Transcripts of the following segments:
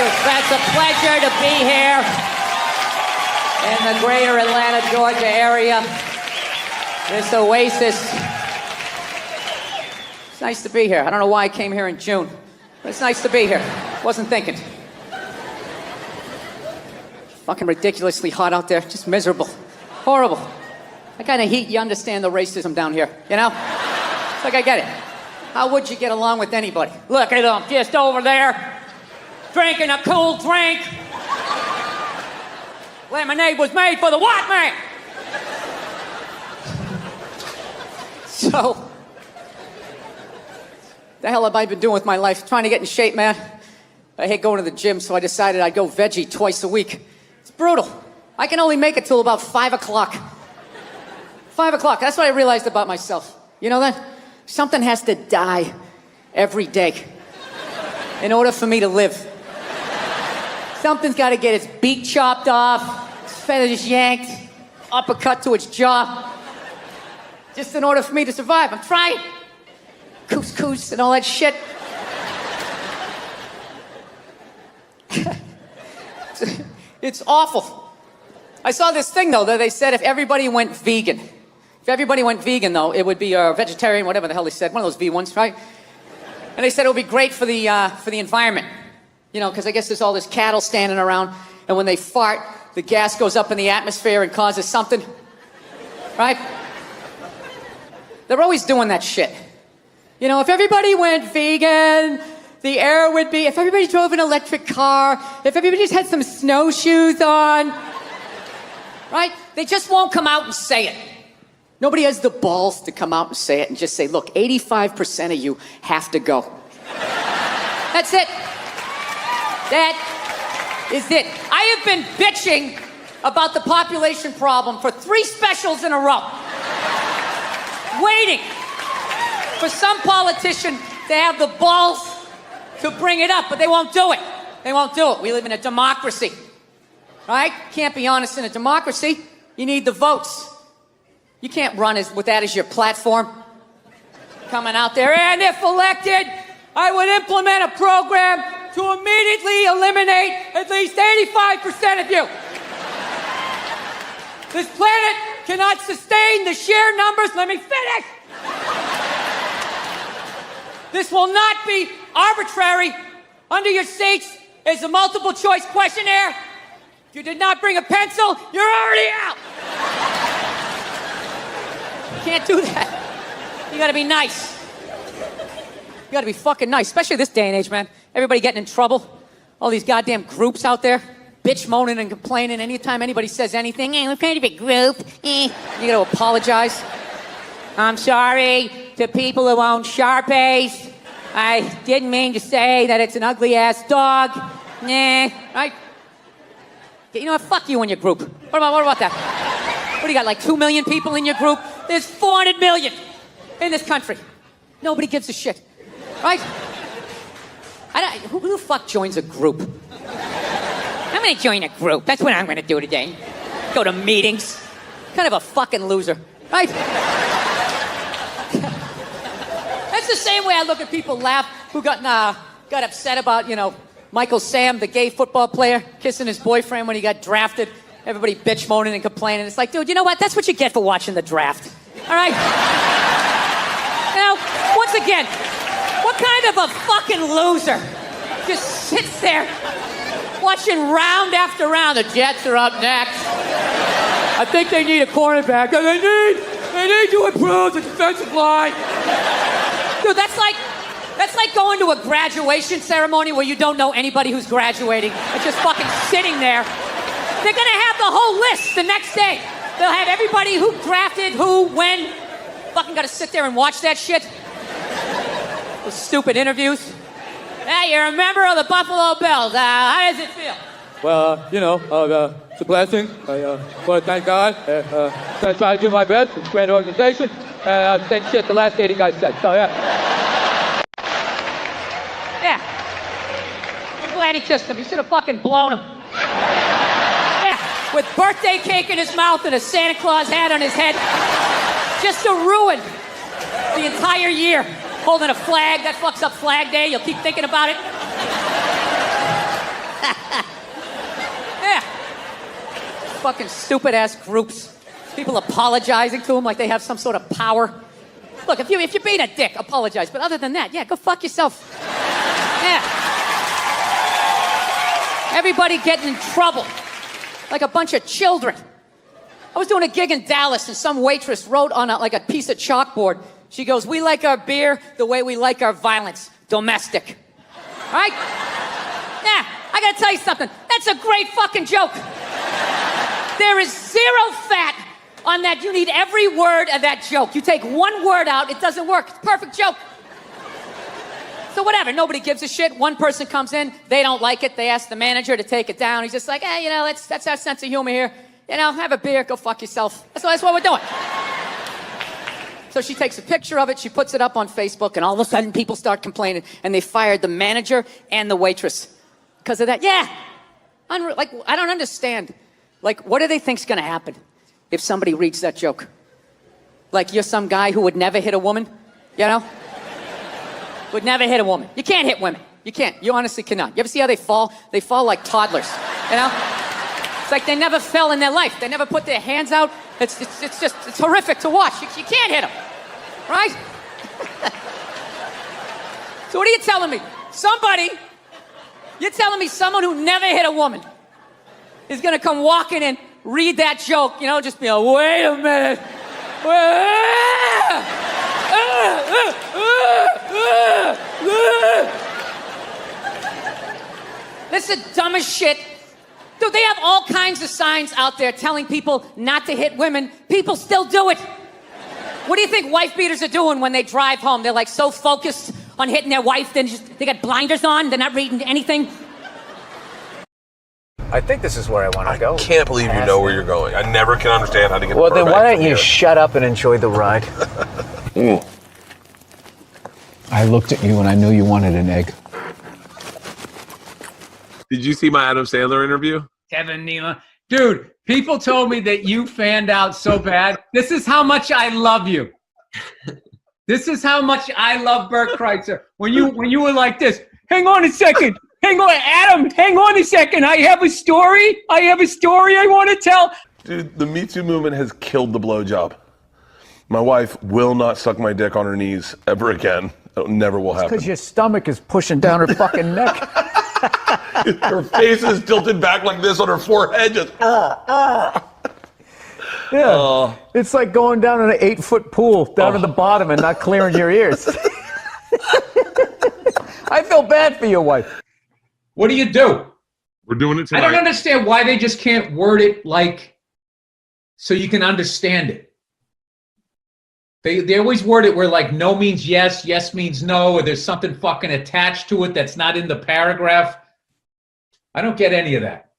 It's a pleasure to be here in the greater Atlanta, Georgia area. This oasis. It's nice to be here. I don't know why I came here in June, but it's nice to be here. Wasn't thinking. Fucking ridiculously hot out there. Just miserable. Horrible. That kind of heat, you understand the racism down here, you know? It's like, I get it. How would you get along with anybody? Look at them, just over there, drinking a cool drink. Lemonade was made for the white man. So, the hell have I been doing with my life? Trying to get in shape, man. I hate going to the gym, so I decided I'd go veggie twice a week. It's brutal. I can only make it till about 5 o'clock. 5 o'clock, that's what I realized about myself. You know that? Something has to die every day in order for me to live. Something's got to get its beak chopped off, its feathers yanked, uppercut to its jaw, just in order for me to survive. I'm trying. Couscous and all that shit. It's awful. I saw this thing, though, that they said if everybody went vegan. If everybody went vegan, though, it would be vegetarian, whatever the hell they said. One of those V ones, right? And they said it would be great for the environment. You know, because I guess there's all this cattle standing around, and when they fart, the gas goes up in the atmosphere and causes something. Right? They're always doing that shit. You know, if everybody went vegan, the air would be... If everybody drove an electric car, if everybody just had some snowshoes on... Right? They just won't come out and say it. Nobody has the balls to come out and say it and just say, look, 85% of you have to go. That's it. That is it. I have been bitching about the population problem for 3 specials in a row. Waiting for some politician to have the balls to bring it up, but they won't do it. They won't do it. We live in a democracy. Right? Can't be honest in a democracy. You need the votes. You can't run with that as your platform. Coming out there, and if elected, I would implement a program to immediately eliminate at least 85% of you. This planet cannot sustain the sheer numbers. Let me finish. This will not be arbitrary. Under your seats is a multiple choice questionnaire. If you did not bring a pencil, you're already out. You can't do that. You gotta be nice. You gotta be fucking nice, especially this day and age, man. Everybody getting in trouble. All these goddamn groups out there, bitch moaning and complaining. Anytime anybody says anything, hey, we're kind of a group. You gotta apologize. I'm sorry to people who own Sharpies. I didn't mean to say that it's an ugly-ass dog. Right? You know what? Fuck you and your group. What about that? What do you got, like 2 million people in your group? There's 400 million in this country. Nobody gives a shit. Right? Who the fuck joins a group? I'm gonna join a group. That's what I'm gonna do today. Go to meetings. Kind of a fucking loser. Right? That's the same way I look at people laugh who got upset about, you know, Michael Sam, the gay football player, kissing his boyfriend when he got drafted. Everybody bitch moaning and complaining. It's like, dude, you know what? That's what you get for watching the draft. All right? Now, once again, what kind of a fucking loser just sits there watching round after round? The Jets are up next. I think they need a cornerback. They need to improve the defensive line. Dude, that's like going to a graduation ceremony where you don't know anybody who's graduating. It's just fucking sitting there. They're gonna have the whole list the next day. They'll have everybody who drafted, who, when. Fucking gotta sit there and watch that shit. Those stupid interviews. Hey, you're a member of the Buffalo Bills. How does it feel? Well, you know, it's a blessing. I want to thank God. I try to do my best. It's a great organization. And same shit the last 80 guys said. So, yeah. Yeah. I'm glad he kissed him. He should have fucking blown him. Yeah. With birthday cake in his mouth and a Santa Claus hat on his head. Just to ruin the entire year. Holding a flag. That fucks up Flag Day. You'll keep thinking about it. Yeah. Fucking stupid-ass groups. People apologizing to them like they have some sort of power. Look, if you're being a dick, apologize. But other than that, yeah, go fuck yourself. Yeah. Everybody getting in trouble. Like a bunch of children. I was doing a gig in Dallas and some waitress wrote on a piece of chalkboard. She goes, "We like our beer the way we like our violence. Domestic." Right? Yeah, I gotta tell you something. That's a great fucking joke. There is zero fat on that. You need every word of that joke. You take one word out, it doesn't work. It's a perfect joke. So whatever, nobody gives a shit. One person comes in, they don't like it. They ask the manager to take it down. He's just like, hey, that's our sense of humor here. Have a beer, go fuck yourself. That's what we're doing. So she takes a picture of it, she puts it up on Facebook, and all of a sudden people start complaining, and they fired the manager and the waitress because of that. Yeah, I don't understand. What do they think's gonna happen if somebody reads that joke? You're some guy who would never hit a woman, Would never hit a woman. You can't hit women. You can't. You honestly cannot. You ever see how they fall? They fall like toddlers, It's like they never fell in their life. They never put their hands out. It's horrific to watch. You can't hit them, right? So what are you telling me? You're telling me someone who never hit a woman is gonna come walking in, read that joke, just be like, wait a minute. This is the dumbest shit. Dude, they have all kinds of signs out there telling people not to hit women. People still do it. What do you think wife beaters are doing when they drive home? They're so focused on hitting their wife, they got blinders on, they're not reading anything. I think this is where I want to go. I can't believe you know where you're going. I never can understand how to get. Well, then why don't you shut up and enjoy the ride? I looked at you and I knew you wanted an egg. Did you see my Adam Sandler interview? Kevin Nealon. Dude, people told me that you fanned out so bad. This is how much I love you. This is how much I love Bert Kreitzer. When you were like this, hang on a second. Hang on, Adam, hang on a second. I have a story I want to tell. Dude, the Me Too movement has killed the blowjob. My wife will not suck my dick on her knees ever again. It never will happen. Because your stomach is pushing down her fucking neck. Her face is tilted back like this on her forehead. Just, Yeah. It's like going down in an 8-foot pool down at the bottom and not clearing your ears. I feel bad for your wife. What do you do? We're doing it tonight. I don't understand why they just can't word it so you can understand it. They always word it where no means yes, yes means no, or there's something fucking attached to it that's not in the paragraph. I don't get any of that.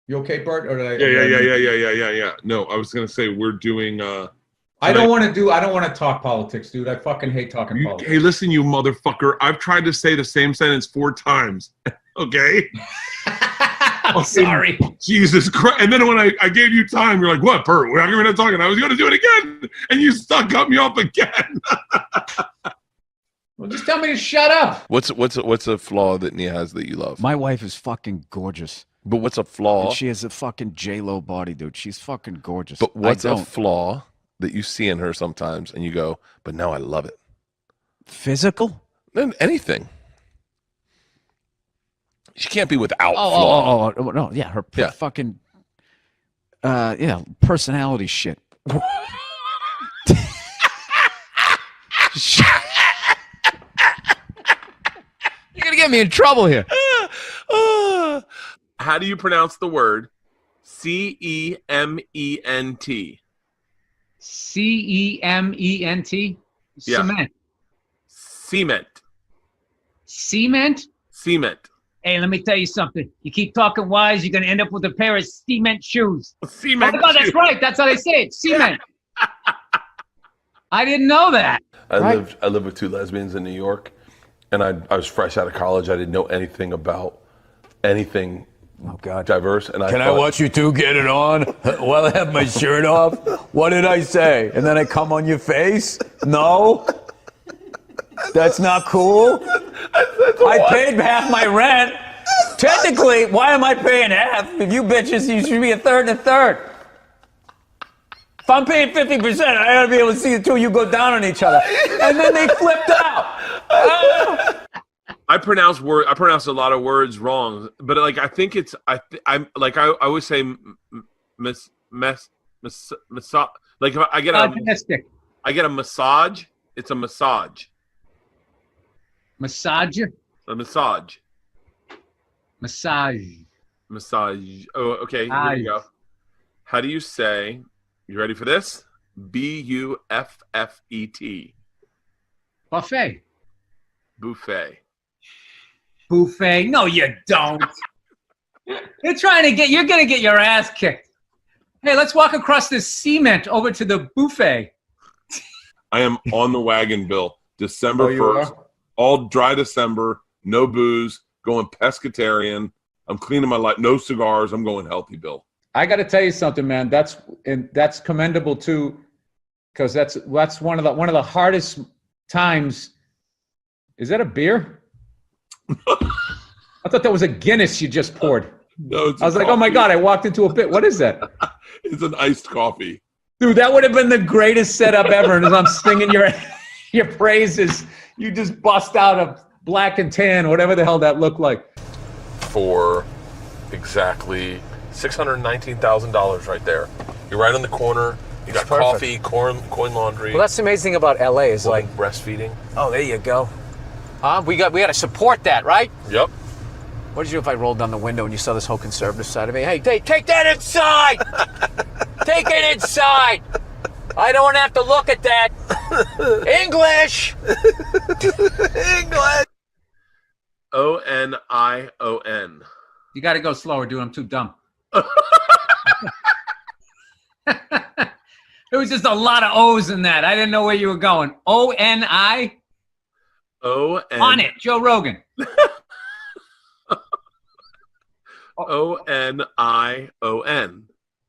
You okay, Bert? Or did I? Yeah. No, I was gonna say we're doing. I don't want to talk politics, dude. I fucking hate talking politics. Hey, listen, you motherfucker! I've tried to say the same sentence 4 times. Okay. I'm sorry. Jesus Christ! And then when I gave you time, you're like, "What, Bert? We're not talking." I was going to do it again, and you cut me off again. Well, just tell me to shut up. What's a flaw that Nia has that you love? My wife is fucking gorgeous. But what's a flaw? And she has a fucking J-Lo body, dude. She's fucking gorgeous. But what's a flaw that you see in her sometimes, and you go, "But now I love it." Physical? Anything. She can't be without flaw. Oh, no, yeah, her fucking, personality shit. You're gonna get me in trouble here. How do you pronounce the word C-E-M-E-N-T? C-E-M-E-N-T? Yeah. Cement. Cement. Cement? Hey, let me tell you something. You keep talking wise, you're going to end up with a pair of cement shoes. Cement oh, that's right. That's how they say it. Cement. I didn't know that. I lived with 2 lesbians in New York, and I was fresh out of college. I didn't know anything about anything diverse. And I watch you 2 get it on while I have my shirt off? What did I say? And then I come on your face? No? That's not cool? I paid half my rent. Technically, why am I paying half? If you bitches, you should be a third and a third. If I'm paying 50%, I gotta be able to see the two of you go down on each other. And then they flipped out. I pronounce a lot of words wrong, but like I think it's I always say massage. Like if I get a massage, it's a massage. Massage. A massage. Massage. Massage. Oh, okay. Here we go. How do you say? You ready for this? buffet. Buffet. Buffet. Buffet. No, you don't. You're gonna get your ass kicked. Hey, let's walk across this cement over to the buffet. I am on the wagon, Bill. December 1st. All dry December, no booze, going pescatarian. I'm cleaning my life, no cigars. I'm going healthy, Bill. I got to tell you something, man. That's commendable too, because that's one of the hardest times. Is that a beer? I thought that was a Guinness you just poured. No, I was like, oh my God, I walked into a pit. What is that? It's an iced coffee. Dude, that would have been the greatest setup ever. And as I'm singing your praises, you just bust out a black and tan, whatever the hell that looked like. For exactly $619,000 right there. You're right on the corner. You got coffee, coin laundry. Well, that's the amazing about LA is like breastfeeding. Oh, there you go. We got to support that, right? Yep. What did you do if I rolled down the window and you saw this whole conservative side of me? Hey, take that inside! Take it inside! I don't have to look at that. English! English! ONION. You got to go slower, dude. I'm too dumb. There was just a lot of O's in that. I didn't know where you were going. O-N-I? O-N. On it, Joe Rogan. ONION.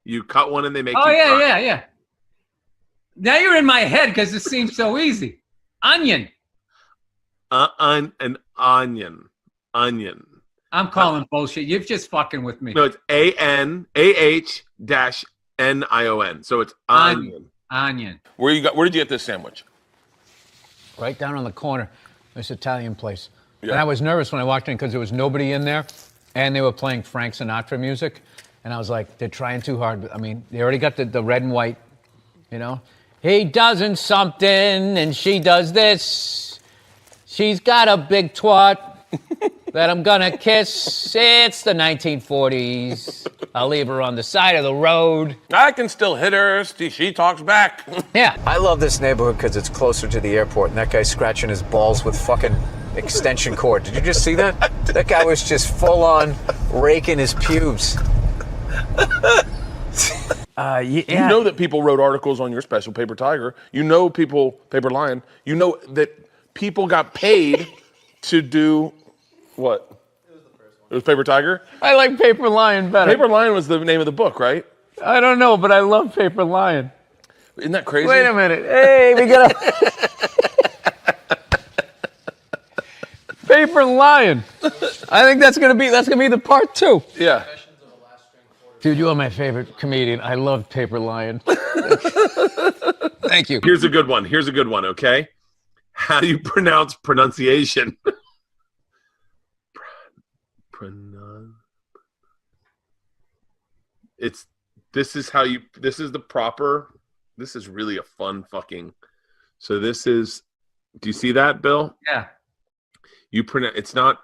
You cut one and they make you cry. Yeah. Now you're in my head because it seems so easy. Onion. An onion. Onion. I'm calling bullshit. You're just fucking with me. No, it's ANAH-NION. So it's onion. Onion. Where did you get this sandwich? Right down on the corner, this Italian place. Yeah. And I was nervous when I walked in because there was nobody in there, and they were playing Frank Sinatra music. And I was like, they're trying too hard. I mean, they already got the red and white, you know? He doesn't something, and she does this. She's got a big twat that I'm gonna kiss. It's the 1940s. I'll leave her on the side of the road. I can still hit her. She talks back. Yeah. I love this neighborhood because it's closer to the airport, and that guy's scratching his balls with fucking extension cord. Did you just see that? That guy was just full on raking his pubes. You know that people wrote articles on your special, Paper Tiger. You know Paper Lion. You know that people got paid to do what? It was Paper Tiger? I like Paper Lion better. Paper Lion was the name of the book, right? I don't know, but I love Paper Lion. Isn't that crazy? Wait a minute. Hey, we got a Paper Lion. I think that's gonna be the part 2. Yeah. Dude, you are my favorite comedian. I love Paper Lion. Thank you. Here's a good one, okay? How do you pronounce pronunciation? This is really a fun fucking. So this is, do you see that, Bill? Yeah. It's not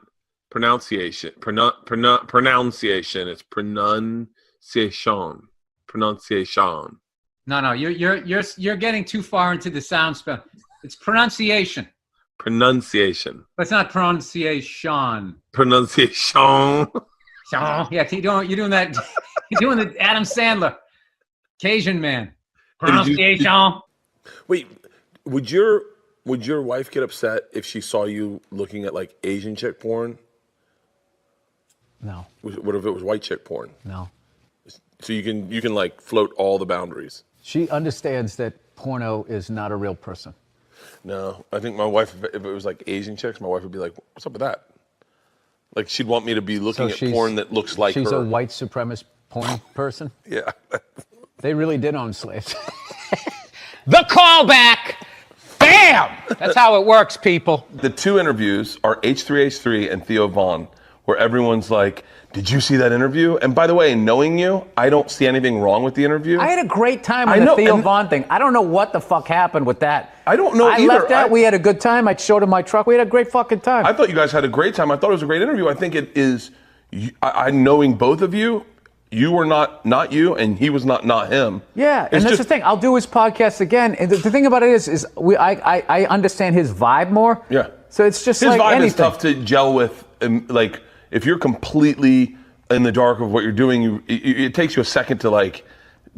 pronunciation. Pronunciation. It's pronunciation. No, you're getting too far into the sound spell. It's pronunciation. Pronunciation. But it's not pronunciation. Pronunciation. Yeah, you're doing that. You're doing the Adam Sandler, Cajun man. Pronunciation. Wait, would your wife get upset if she saw you looking at like Asian chick porn? No. What if it was white chick porn? No. So you can like float all the boundaries. She understands that porno is not a real person. No, I think my wife, if it was like Asian chicks, my wife would be like, "What's up with that?" Like she'd want me to be looking at porn that looks like she's her. a white supremacist porn person. Yeah. They really did own slaves. The callback. Bam! That's how it works, people. The two interviews are H3H3 and Theo Von, where everyone's like, "Did you see that interview?" And by the way, knowing you, I don't see anything wrong with the interview. I had a great time on the Theo Von thing. I don't know what the fuck happened with that. I don't know either. I left that. We had a good time. I showed him my truck. We had a great fucking time. I thought you guys had a great time. I thought it was a great interview. I think it is. I knowing both of you, you were not you, and he was not him. Yeah, and that's the thing. I'll do his podcast again. And the thing about it is I understand his vibe more. Yeah. So it's just his like vibe anything. is tough to gel with. Like if you're completely in the dark of what you're doing, it takes you a second to like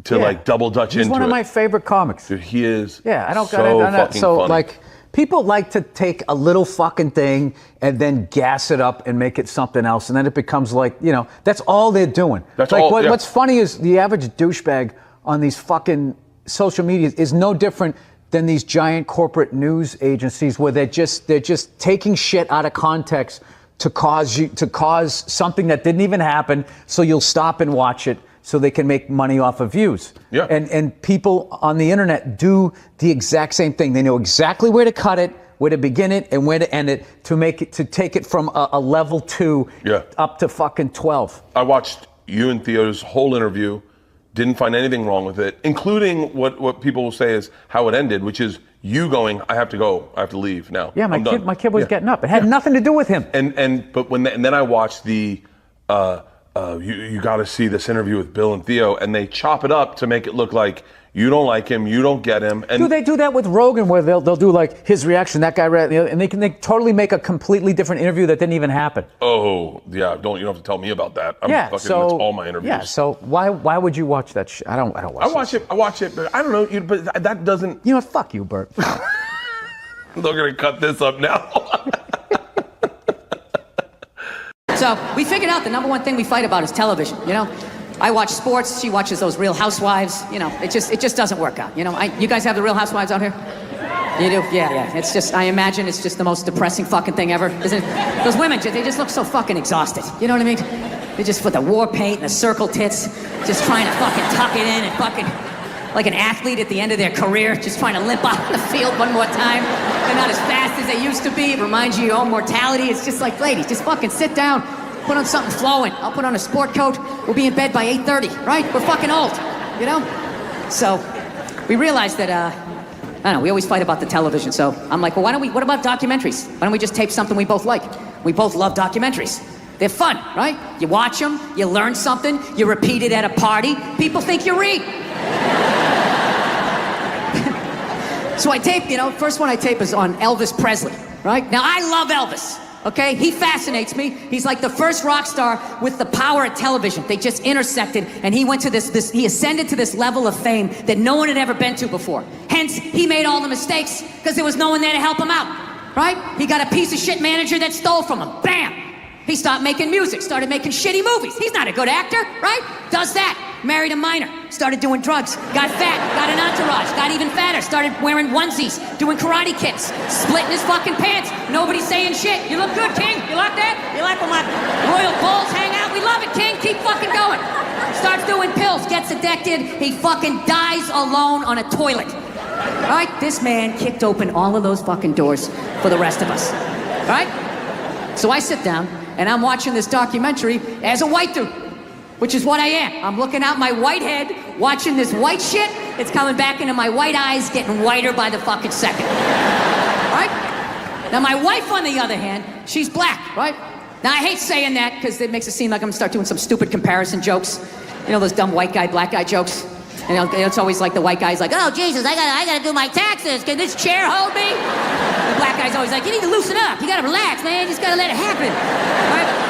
double dutch into it. He's one of my favorite comics. Dude, he is. Yeah, I don't so got it. fucking So funny. like, people like to take a little fucking thing and then gas it up and make it something else, and then it becomes like, that's all they're doing. That's like all. What's funny is the average douchebag on these fucking social media is no different than these giant corporate news agencies where they're just taking shit out of context to cause something that didn't even happen, so you'll stop and watch it so they can make money off of views. Yeah. And people on the internet do the exact same thing. They know exactly where to cut it, where to begin it, and where to end it to take it from a level 2 up to fucking 12. I watched you and Theo's whole interview, didn't find anything wrong with it, including what people will say is how it ended, which is you going, I have to go, I have to leave now. Yeah, my kid was getting up. It had nothing to do with him. And then I watched the you got to see this interview with Bill and Theo, and they chop it up to make it look like you don't like him, you don't get him. And they do that with Rogan, where they'll do like his reaction, that guy, and they totally make a completely different interview that didn't even happen. Oh yeah, you don't have to tell me about that. That's all my interviews. Yeah, so why would you watch that shit? I don't watch it. I watch it, but I don't know. But that doesn't. You know what? Fuck you, Bert. They're gonna cut this up now. So we figured out the number one thing we fight about is television. I watch sports. She watches those Real Housewives. It just doesn't work out. You guys have the Real Housewives out here? You do? Yeah. It's just, I imagine it's just the most depressing fucking thing ever, isn't it? Those women, they just look so fucking exhausted. You know what I mean? They just put the war paint and the circle tits, just trying to fucking tuck it in and fucking like an athlete at the end of their career, just trying to limp out on the field one more time. They're not as fast as they used to be. It reminds you of your own mortality. It's just like, ladies, just fucking sit down. Put on something flowing. I'll put on a sport coat. We'll be in bed by 8:30, right? We're fucking old, So we realized that, I don't know, we always fight about the television. So I'm like, well, what about documentaries? Why don't we just tape something we both like? We both love documentaries. They're fun, right? You watch them, you learn something, you repeat it at a party, people think you read. So I tape, first one I tape is on Elvis Presley, right? Now I love Elvis. Okay, he fascinates me. He's like the first rock star with the power of television. They just intersected, and he went to he ascended to this level of fame that no one had ever been to before. Hence, he made all the mistakes because there was no one there to help him out, right? He got a piece of shit manager that stole from him. Bam! He stopped making music, started making shitty movies. He's not a good actor, right? Does that. Married a minor, started doing drugs, got fat, got an entourage, got even fatter, started wearing onesies, doing karate kicks, splitting his fucking pants. Nobody's saying shit. You look good, King. You like that? You like when my royal bulls hang out? We love it, King. Keep fucking going. Starts doing pills, gets addicted. He fucking dies alone on a toilet. Right? This man kicked open all of those fucking doors for the rest of us. Right? So I sit down and I'm watching this documentary as a white dude, which is what I am. I'm looking out my white head, watching this white shit. It's coming back into my white eyes, getting whiter by the fucking second. Right? Now my wife, on the other hand, she's black, right? Now I hate saying that because it makes it seem like I'm gonna start doing some stupid comparison jokes. Those dumb white guy, black guy jokes. It's always like the white guy's like, oh Jesus, I gotta do my taxes. Can this chair hold me? The black guy's always like, you need to loosen up. You gotta relax, man. You just gotta let it happen. Right?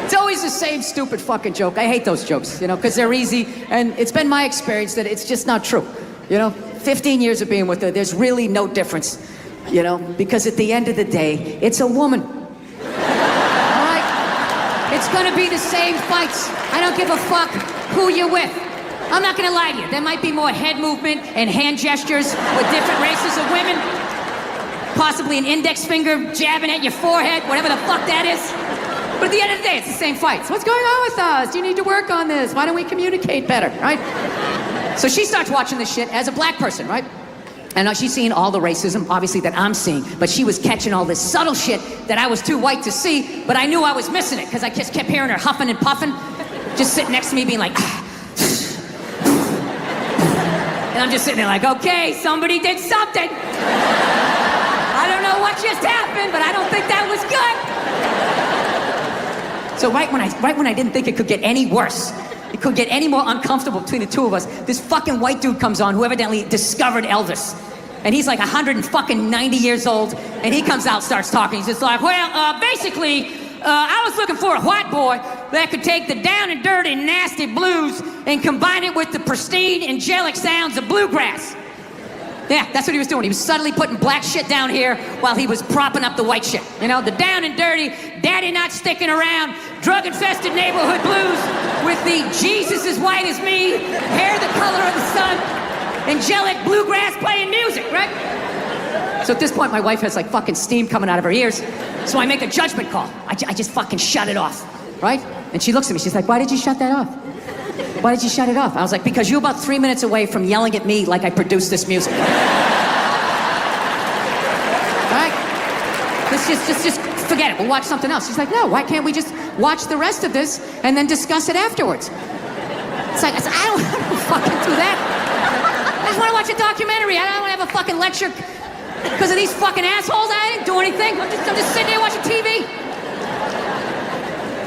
It's always the same stupid fucking joke. I hate those jokes, because they're easy, and it's been my experience that it's just not true. 15 years of being with her, there's really no difference, because at the end of the day, it's a woman. All right? It's gonna be the same fights. I don't give a fuck who you're with. I'm not gonna lie to you. There might be more head movement and hand gestures with different races of women. Possibly an index finger jabbing at your forehead, whatever the fuck that is. But at the end of the day, it's the same fights. What's going on with us? You need to work on this. Why don't we communicate better, right? So she starts watching this shit as a black person, right? And now she's seeing all the racism, obviously, that I'm seeing. But she was catching all this subtle shit that I was too white to see, but I knew I was missing it, because I just kept hearing her huffing and puffing, just sitting next to me being like, and I'm just sitting there like, okay, somebody did something. I don't know what just happened, but I don't think that was good. So right when I didn't think it could get any worse, it could get any more uncomfortable between the two of us, this fucking white dude comes on who evidently discovered Elvis. And he's like 190 years old, and he comes out, starts talking. He's just like, well, basically, I was looking for a white boy that could take the down and dirty, nasty blues and combine it with the pristine, angelic sounds of bluegrass. Yeah, that's what he was doing. He was subtly putting black shit down here while he was propping up the white shit. You know, the down and dirty, daddy not sticking around, drug-infested neighborhood blues with the Jesus as white as me, hair the color of the sun, angelic bluegrass playing music, right? So at this point, my wife has like fucking steam coming out of her ears. So I make a judgment call. I just fucking shut it off, right? And she looks at me, she's like, why did you shut that off? Why did you shut it off? I was like, because you're about 3 minutes away from yelling at me like I produced this music. Right? Let's just forget it. We'll watch something else. She's like, no, why can't we just watch the rest of this and then discuss it afterwards? It's like, I don't fucking do that. I just want to watch a documentary. I don't want to have a fucking lecture because of these fucking assholes. I didn't do anything. I'm just sitting there watching TV.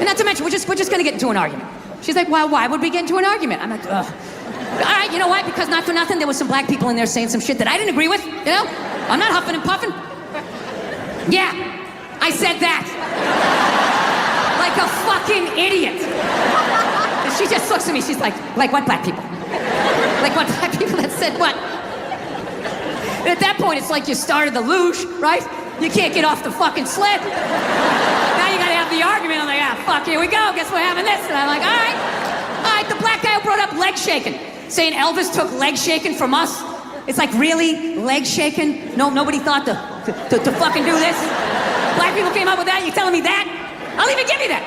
And not to mention, we're just gonna get into an argument. She's like, well, why would we get into an argument? I'm like, ugh. All right, you know what? Because not for nothing, there was some black people in there saying some shit that I didn't agree with, you know? I'm not huffing and puffing. Yeah, I said that. Like a fucking idiot. And she just looks at me, she's like what black people? Like what black people that said what? And at that point, it's like you started the luge, right? You can't get off the fucking sled. Now you gotta have the argument. I'm like, fuck, here we go. Guess we're having this. And I'm like, all right. The black guy who brought up leg shaking, saying Elvis took leg shaking from us. It's like, really? Leg shaking? No, nobody thought to fucking do this? Black people came up with that? You telling me that? I'll even give you that.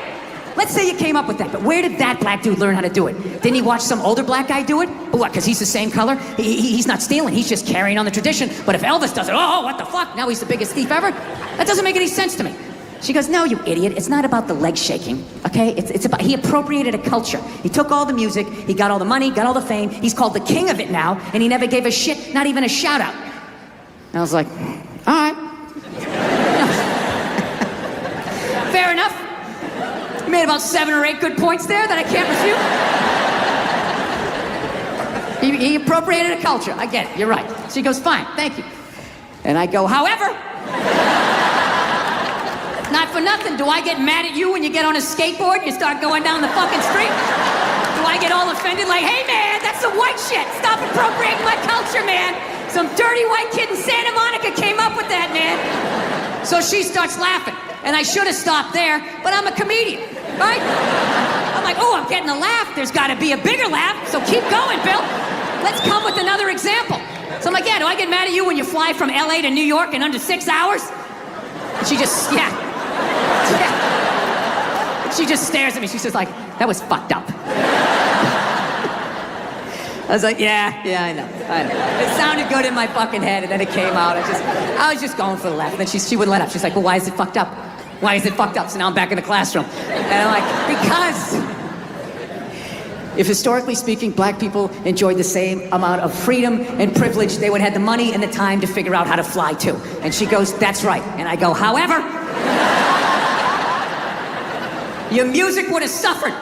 Let's say you came up with that, but where did that black dude learn how to do it? Didn't he watch some older black guy do it? But what, because he's the same color? He's not stealing, he's just carrying on the tradition. But if Elvis does it, oh, what the fuck? Now he's the biggest thief ever? That doesn't make any sense to me. She goes, no, you idiot. It's not about the leg shaking, okay? It's about, he appropriated a culture. He took all the music, he got all the money, got all the fame. He's called the king of it now, and he never gave a shit, not even a shout out. And I was like, all right. Fair enough. You made about 7 or 8 good points there that I can't refute. He appropriated a culture. I get it. You're right. She goes, fine, thank you. And I go, however, not for nothing, do I get mad at you when you get on a skateboard and you start going down the fucking street? Do I get all offended like, hey man, that's some white shit. Stop appropriating my culture, man. Some dirty white kid in Santa Monica came up with that, man. So she starts laughing. And I should have stopped there, but I'm a comedian, right? I'm like, oh, I'm getting a laugh. There's got to be a bigger laugh, so keep going, Bill. Let's come with another example. So I'm like, yeah, do I get mad at you when you fly from LA to New York in under 6 hours? And she just, yeah. She just stares at me. She's just like, that was fucked up. I was like, yeah, I know. It sounded good in my fucking head, and then it came out. I was just going for the laugh. And then she wouldn't let up. She's like, well, why is it fucked up? Why is it fucked up? So now I'm back in the classroom. And I'm like, because if historically speaking, black people enjoyed the same amount of freedom and privilege, they would have the money and the time to figure out how to fly too. And she goes, that's right. And I go, however, your music would have suffered.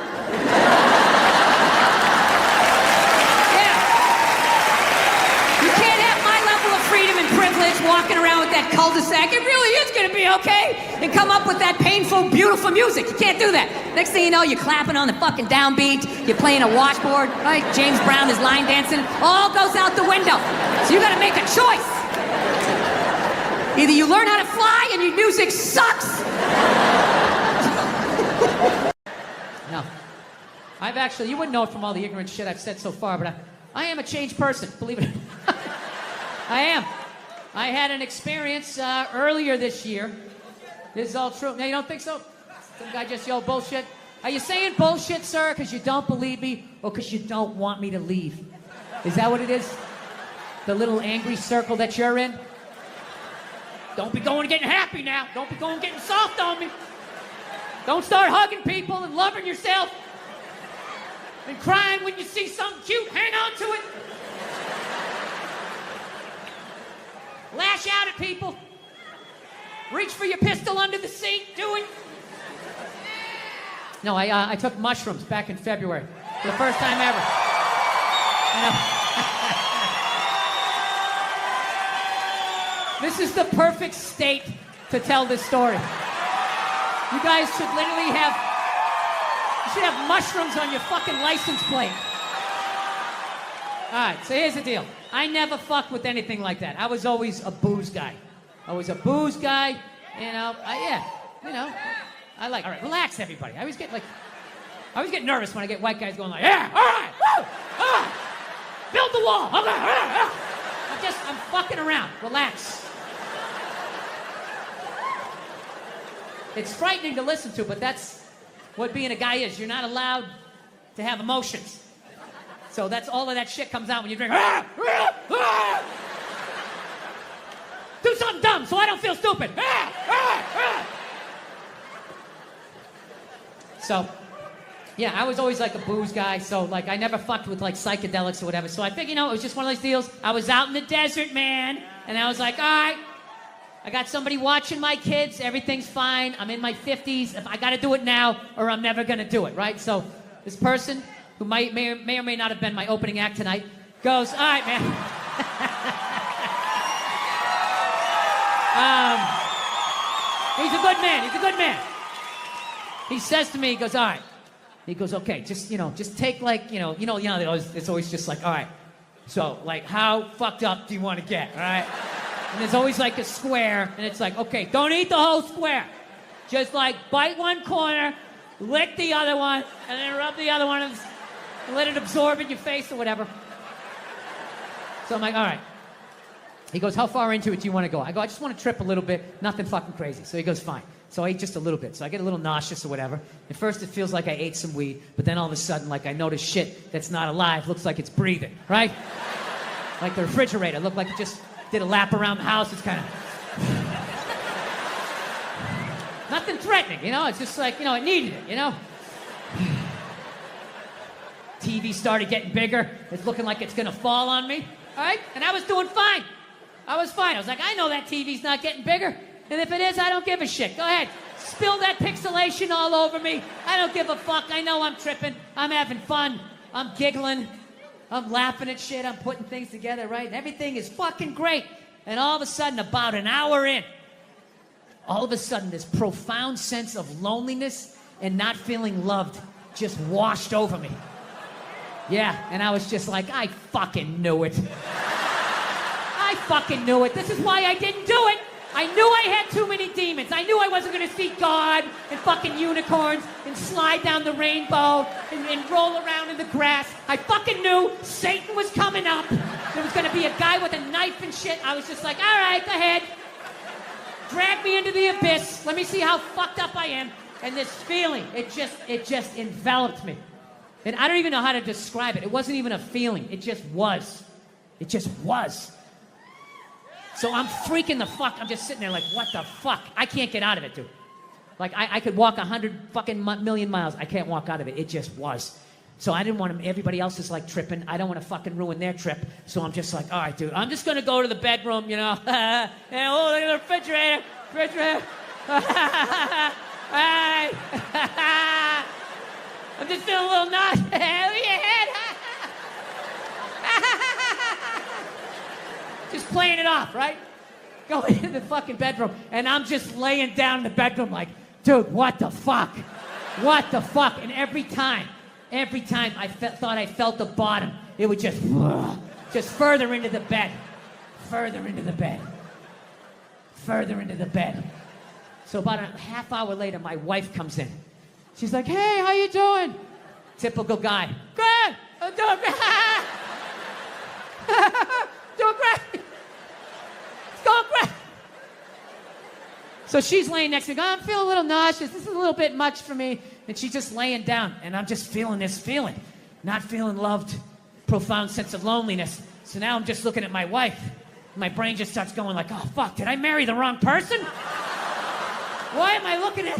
Walking around with that cul-de-sac, it really is gonna be okay, and come up with that painful, beautiful music. You can't do that. Next thing you know, you're clapping on the fucking downbeat, you're playing a washboard, right? James Brown is line dancing, all goes out the window. So you gotta make a choice. Either you learn how to fly and your music sucks. No. I've actually, you wouldn't know it from all the ignorant shit I've said so far, but I am a changed person, believe it or not. I am. I had an experience earlier this year. This is all true. Now, you don't think so? Some guy just yelled bullshit. Are you saying bullshit, sir, because you don't believe me or because you don't want me to leave? Is that what it is? The little angry circle that you're in? Don't be going and getting happy now. Don't be going and getting soft on me. Don't start hugging people and loving yourself and crying when you see something cute. Hang on to it. Lash out at people. Reach for your pistol under the seat. Do it. No, I took mushrooms back in February for the first time ever. This is the perfect state to tell this story. You guys should literally have mushrooms on your fucking license plate. All right, so here's the deal. I never fucked with anything like that. I was always a booze guy. I was a booze guy, you know. All right, relax, everybody. I always get nervous when I get white guys going like, yeah, all right, woo, all right, build the wall, okay, I'm fucking around. Relax. It's frightening to listen to, but that's what being a guy is. You're not allowed to have emotions. So that's all of that shit comes out when you drink. Do something dumb so I don't feel stupid. So, yeah, I was always like a booze guy, so like I never fucked with like psychedelics or whatever. So I figured, it was just one of those deals. I was out in the desert, man, and I was like, all right, I got somebody watching my kids. Everything's fine. I'm in my 50s. If I got to do it now, or I'm never gonna do it, right? So this person, who may or may not have been my opening act tonight, goes, all right, man. He's a good man. He's a good man. He says to me, he goes, all right. He goes, okay, just take like, it's always just like, all right. So, like, how fucked up do you want to get, all right? And there's always like a square, and it's like, okay, don't eat the whole square. Just like bite one corner, lick the other one, and then rub the other one and let it absorb in your face or whatever. So I'm like, all right. He goes, how far into it do you want to go? I go, I just want to trip a little bit, nothing fucking crazy. So he goes, fine. So I ate just a little bit. So I get a little nauseous or whatever. At first it feels like I ate some weed, but then all of a sudden, like I notice shit that's not alive, looks like it's breathing, right? Like the refrigerator, looked like it just did a lap around the house. It's kind of... nothing threatening, It's just like, it needed it, TV started getting bigger. It's looking like it's gonna fall on me, all right? And I was doing fine. I was fine. I was like, I know that TV's not getting bigger. And if it is, I don't give a shit. Go ahead. Spill that pixelation all over me. I don't give a fuck. I know I'm tripping. I'm having fun. I'm giggling. I'm laughing at shit. I'm putting things together, right? And everything is fucking great. And all of a sudden, about an hour in, all of a sudden, this profound sense of loneliness and not feeling loved just washed over me. Yeah, and I was just like, I fucking knew it. I fucking knew it. This is why I didn't do it. I knew I had too many demons. I knew I wasn't going to see God and fucking unicorns and slide down the rainbow and roll around in the grass. I fucking knew Satan was coming up. There was going to be a guy with a knife and shit. I was just like, all right, go ahead. Drag me into the abyss. Let me see how fucked up I am. And this feeling, it just enveloped me. And I don't even know how to describe it. It wasn't even a feeling. It just was. It just was. So I'm freaking the fuck. I'm just sitting there like, what the fuck? I can't get out of it, dude. Like, I could walk 100 fucking million miles. I can't walk out of it. It just was. So I didn't want everybody else is like tripping. I don't want to fucking ruin their trip. So I'm just like, all right, dude, I'm just going to go to the bedroom, and oh, look at the refrigerator. Hi. I'm just feeling a little nauseous. Look at your head. Just playing it off, right? Going into the fucking bedroom, and I'm just laying down in the bedroom like, dude, what the fuck? What the fuck? And every time I thought I felt the bottom, it would just further into the bed. Further into the bed. Further into the bed. So about a half hour later, my wife comes in. She's like, hey, how you doing? Typical guy. Great! I'm doing great! Doing great! It's going great! So she's laying next to me, I'm feeling a little nauseous. This is a little bit much for me. And she's just laying down, and I'm just feeling this feeling. Not feeling loved, profound sense of loneliness. So now I'm just looking at my wife. My brain just starts going like, oh, fuck, did I marry the wrong person? Why am I looking at...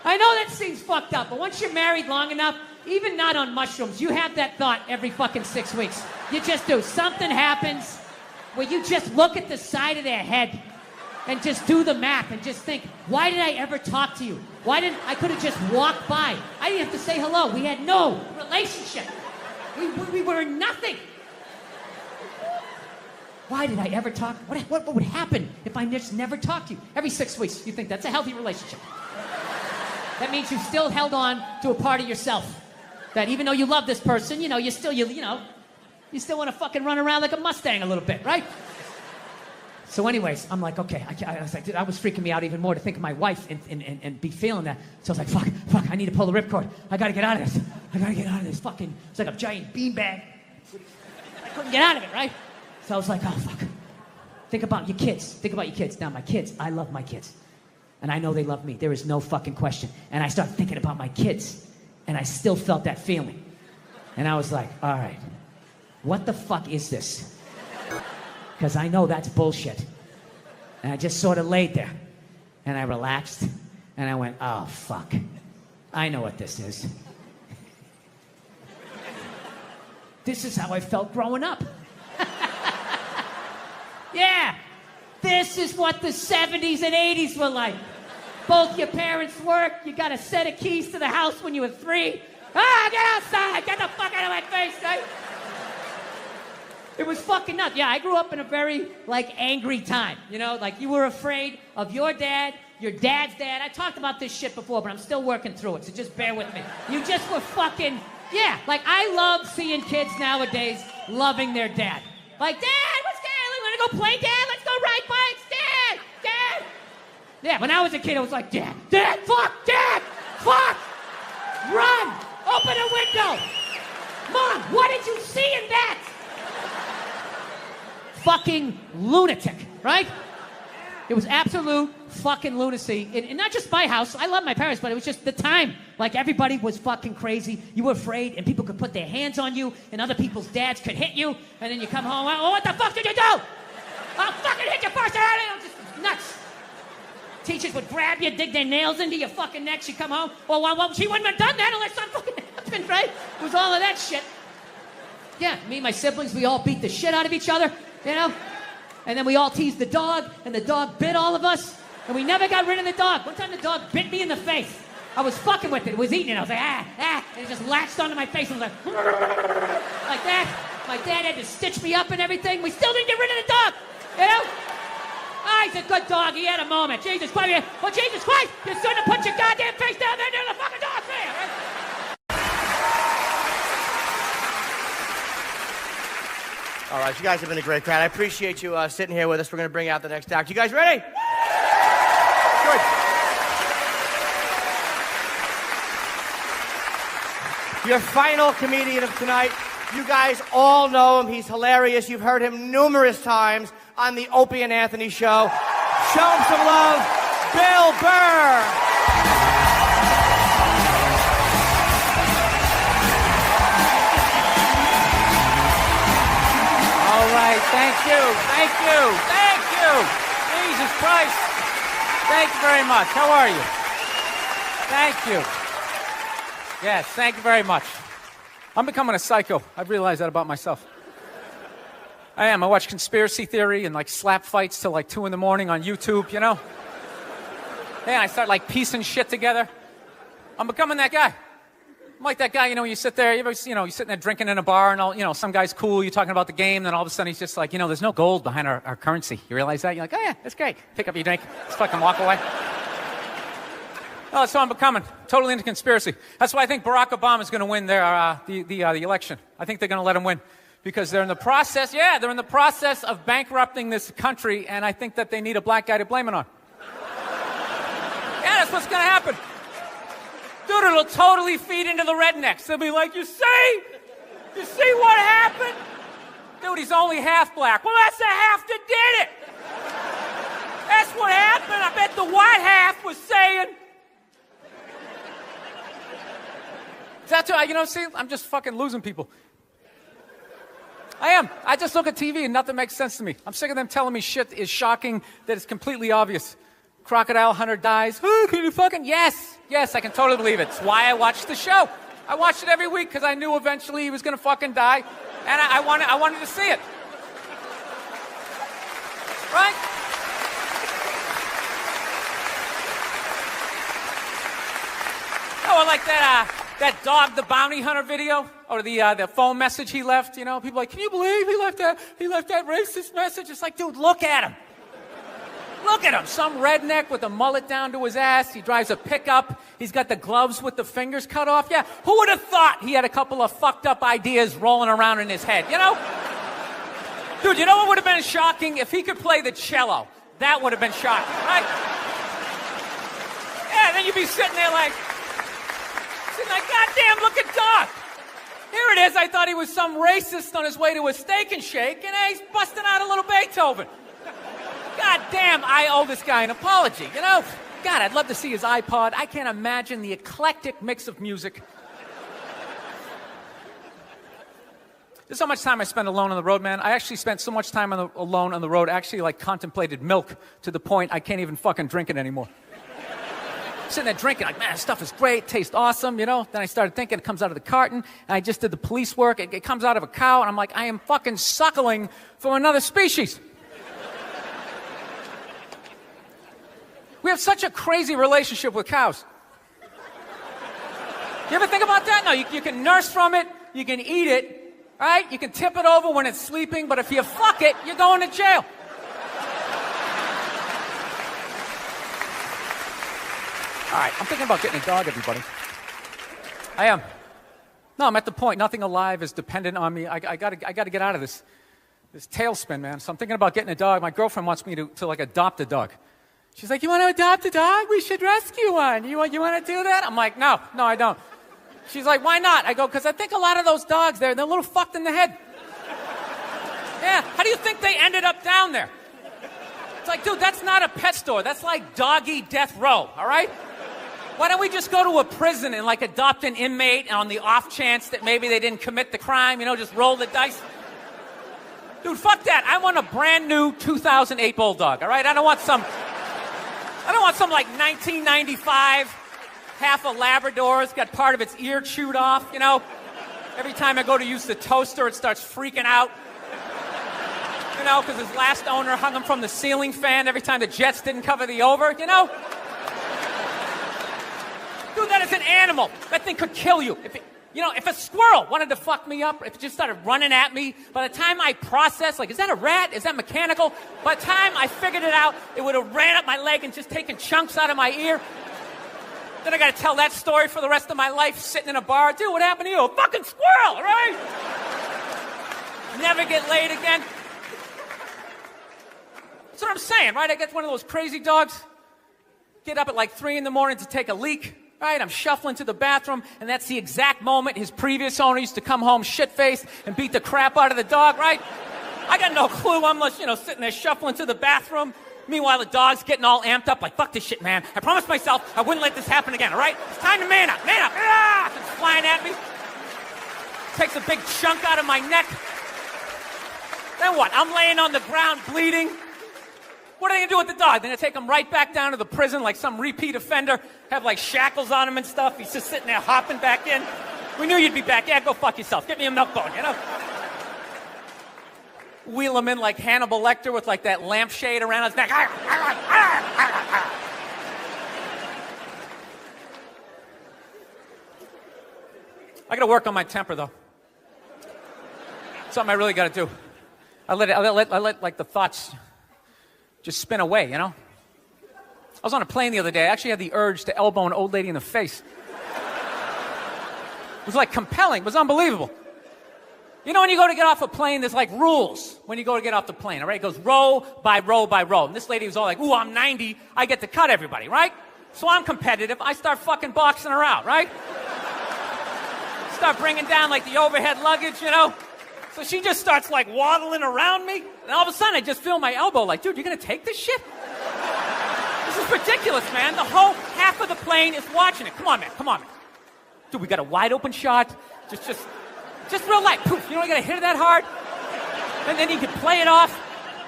I know that seems fucked up, but once you're married long enough, even not on mushrooms, you have that thought every fucking 6 weeks. You just do. Something happens where you just look at the side of their head and just do the math and just think, why did I ever talk to you? Why didn't I could have just walked by? I didn't have to say hello. We had no relationship. We were nothing. Why did I ever talk? What would happen if I just never talked to you? Every 6 weeks, you think that's a healthy relationship. That means you've still held on to a part of yourself. That even though you love this person, you still want to fucking run around like a Mustang a little bit, right? So anyways, I'm like, okay, I was like, dude, that was freaking me out even more to think of my wife and be feeling that. So I was like, fuck, I need to pull the ripcord. I gotta get out of this. I gotta get out of this fucking, it's like a giant beanbag. I couldn't get out of it, right? So I was like, oh, fuck. Think about your kids. Think about your kids. Now, my kids, I love my kids. And I know they love me. There is no fucking question. And I started thinking about my kids. And I still felt that feeling. And I was like, all right, what the fuck is this? Because I know that's bullshit. And I just sort of laid there. And I relaxed. And I went, oh, fuck. I know what this is. This is how I felt growing up. Yeah. This is what the 70s and 80s were like. Both your parents worked. You got a set of keys to the house when you were 3. Ah, get outside. Get the fuck out of my face, right? It was fucking nuts. Yeah, I grew up in a very, angry time. You were afraid of your dad, your dad's dad. I talked about this shit before, but I'm still working through it, so just bear with me. You just were fucking, I love seeing kids nowadays loving their dad. Like, Dad, what's Dad? Want to go play, Dad? Let's go ride bikes, Dad! Dad! Yeah, when I was a kid, I was like, Dad, fuck, Dad, fuck! Run! Open a window! Mom, what did you see in that? Fucking lunatic, right? It was absolute fucking lunacy. And not just my house. I love my parents, but it was just the time. Everybody was fucking crazy. You were afraid, and people could put their hands on you, and other people's dads could hit you, and then you come home, oh, what the fuck did you do? I'll fucking hit you first. Just nuts. Teachers would grab you, dig their nails into your fucking necks. You come home. Well, she wouldn't have done that unless something fucking happened, right? It was all of that shit. Yeah, me and my siblings, we all beat the shit out of each other, And then we all teased the dog, and the dog bit all of us, and we never got rid of the dog. One time the dog bit me in the face. I was fucking with it. It was eating it. I was like, and it just latched onto my face. I was like that. My dad had to stitch me up and everything. We still didn't get rid of the dog, he's a good dog. He had a moment. Jesus Christ. Well, Jesus Christ, you shouldn't have put your goddamn face down there near the fucking dog there, right? All right, you guys have been a great crowd. I appreciate you sitting here with us. We're going to bring out the next act. You guys ready? Good. Your final comedian of tonight. You guys all know him. He's hilarious. You've heard him numerous times on the Opie and Anthony Show. Show him some love, Bill Burr. All right, thank you. Jesus Christ. Thank you very much. How are you? Thank you. Yes, thank you very much. I'm becoming a psycho. I've realized that about myself. I am. I watch conspiracy theory and slap fights till 2 in the morning on YouTube, Yeah, I start piecing shit together. I'm becoming that guy. I'm like that guy, you sit there, you're sitting there drinking in a bar and all, some guy's cool, you're talking about the game, then all of a sudden he's just like, there's no gold behind our currency. You realize that? You're like, oh yeah, that's great. Pick up your drink, just fucking walk away. Oh, that's what I'm becoming. Totally into conspiracy. That's why I think Barack Obama is going to win the election. I think they're going to let him win. Because they're in the process of bankrupting this country, and I think that they need a black guy to blame it on. Yeah, that's what's going to happen. Dude, it'll totally feed into the rednecks. They'll be like, you see? You see what happened? Dude, he's only half black. Well, that's the half that did it. That's what happened. I bet the white half was saying. That's what, you know, see, I'm just fucking losing people. I am. I just look at TV and nothing makes sense to me. I'm sick of them telling me shit is shocking that is completely obvious. Crocodile hunter dies. Oh, can you fucking... Yes, I can totally believe it. It's why I watched the show. I watched it every week because I knew eventually he was going to fucking die. And I wanted to see it. Right? Oh, I like that dog, the bounty hunter video, or the phone message he left. You know, people are like, can you believe he left that racist message? It's like, dude, look at him. Look at him. Some redneck with a mullet down to his ass. He drives a pickup. He's got the gloves with the fingers cut off. Yeah, who would have thought he had a couple of fucked up ideas rolling around in his head, you know? Dude, you know what would have been shocking? If he could play the cello. That would have been shocking, right? Yeah, then you'd be sitting there like, goddamn, look at Doc. Here it is. I thought he was some racist on his way to a steak and shake, and he's busting out a little Beethoven. God damn, I owe this guy an apology, you know? God, I'd love to see his iPod. I can't imagine the eclectic mix of music. There's so much time I spend alone on the road, man. I actually spent so much time alone on the road, I actually like contemplated milk to the point I can't even fucking drink it anymore. Sitting there drinking, like, man, this stuff is great, tastes awesome, you know? Then I started thinking it comes out of the carton, and I just did the police work. It comes out of a cow, and I'm like, I am fucking suckling from another species. We have such a crazy relationship with cows. You ever think about that? No, you can nurse from it, you can eat it, right? You can tip it over when it's sleeping, but if you fuck it, you're going to jail. All right, I'm thinking about getting a dog, everybody. I am. No, I'm at the point. Nothing alive is dependent on me. I gotta get out of this tailspin, man. So I'm thinking about getting a dog. My girlfriend wants me to like adopt a dog. She's like, you want to adopt a dog? We should rescue one. You want to do that? I'm like, no, I don't. She's like, why not? I go, because I think a lot of those dogs they're a little fucked in the head. Yeah, how do you think they ended up down there? It's like, dude, that's not a pet store. That's like doggy death row, all right? Why don't we just go to a prison and like adopt an inmate on the off chance that maybe they didn't commit the crime, you know, just roll the dice? Dude, fuck that. I want a brand new 2008 Bulldog, all right? I don't want some like 1995, half a Labrador. It's got part of its ear chewed off, you know? Every time I go to use the toaster, it starts freaking out. You know, because his last owner hung him from the ceiling fan every time the Jets didn't cover the over, you know? Dude, that is an animal. That thing could kill you. If a squirrel wanted to fuck me up, if it just started running at me, by the time I processed, like, is that a rat? Is that mechanical? By the time I figured it out, it would have ran up my leg and just taken chunks out of my ear. Then I got to tell that story for the rest of my life, sitting in a bar. Dude, what happened to you? A fucking squirrel, right? Never get laid again. That's what I'm saying, right? I get one of those crazy dogs, get up at like 3 in the morning to take a leak. Right, I'm shuffling to the bathroom, and that's the exact moment his previous owner used to come home shit-faced and beat the crap out of the dog, right? I got no clue. I'm just, sitting there shuffling to the bathroom. Meanwhile, the dog's getting all amped up, like, fuck this shit, man. I promised myself I wouldn't let this happen again, all right? It's time to man up, man up. Ah! It's flying at me. Takes a big chunk out of my neck. Then what? I'm laying on the ground bleeding. What are they going to do with the dog? They're going to take him right back down to the prison like some repeat offender, have like shackles on him and stuff. He's just sitting there hopping back in. We knew you'd be back. Yeah, go fuck yourself. Get me a milk bone, you know? Wheel him in like Hannibal Lecter with like that lampshade around his neck. I got to work on my temper, though. Something I really got to do. I let like the thoughts just spin away, you know? I was on a plane the other day. I actually had the urge to elbow an old lady in the face. It was like compelling. It was unbelievable. You know, when you go to get off a plane, there's like rules when you go to get off the plane, all right? It goes row by row by row. And this lady was all like, ooh, I'm 90. I get to cut everybody, right? So I'm competitive. I start fucking boxing her out, right? Start bringing down like the overhead luggage, you know? So she just starts like waddling around me. And all of a sudden I just feel my elbow like, dude, you're gonna take this shit? This is ridiculous, man. The whole half of the plane is watching it. Come on, man. Come on, man. Dude, we got a wide open shot. Just real light. Poof. You know, you gotta hit it that hard. And then you can play it off.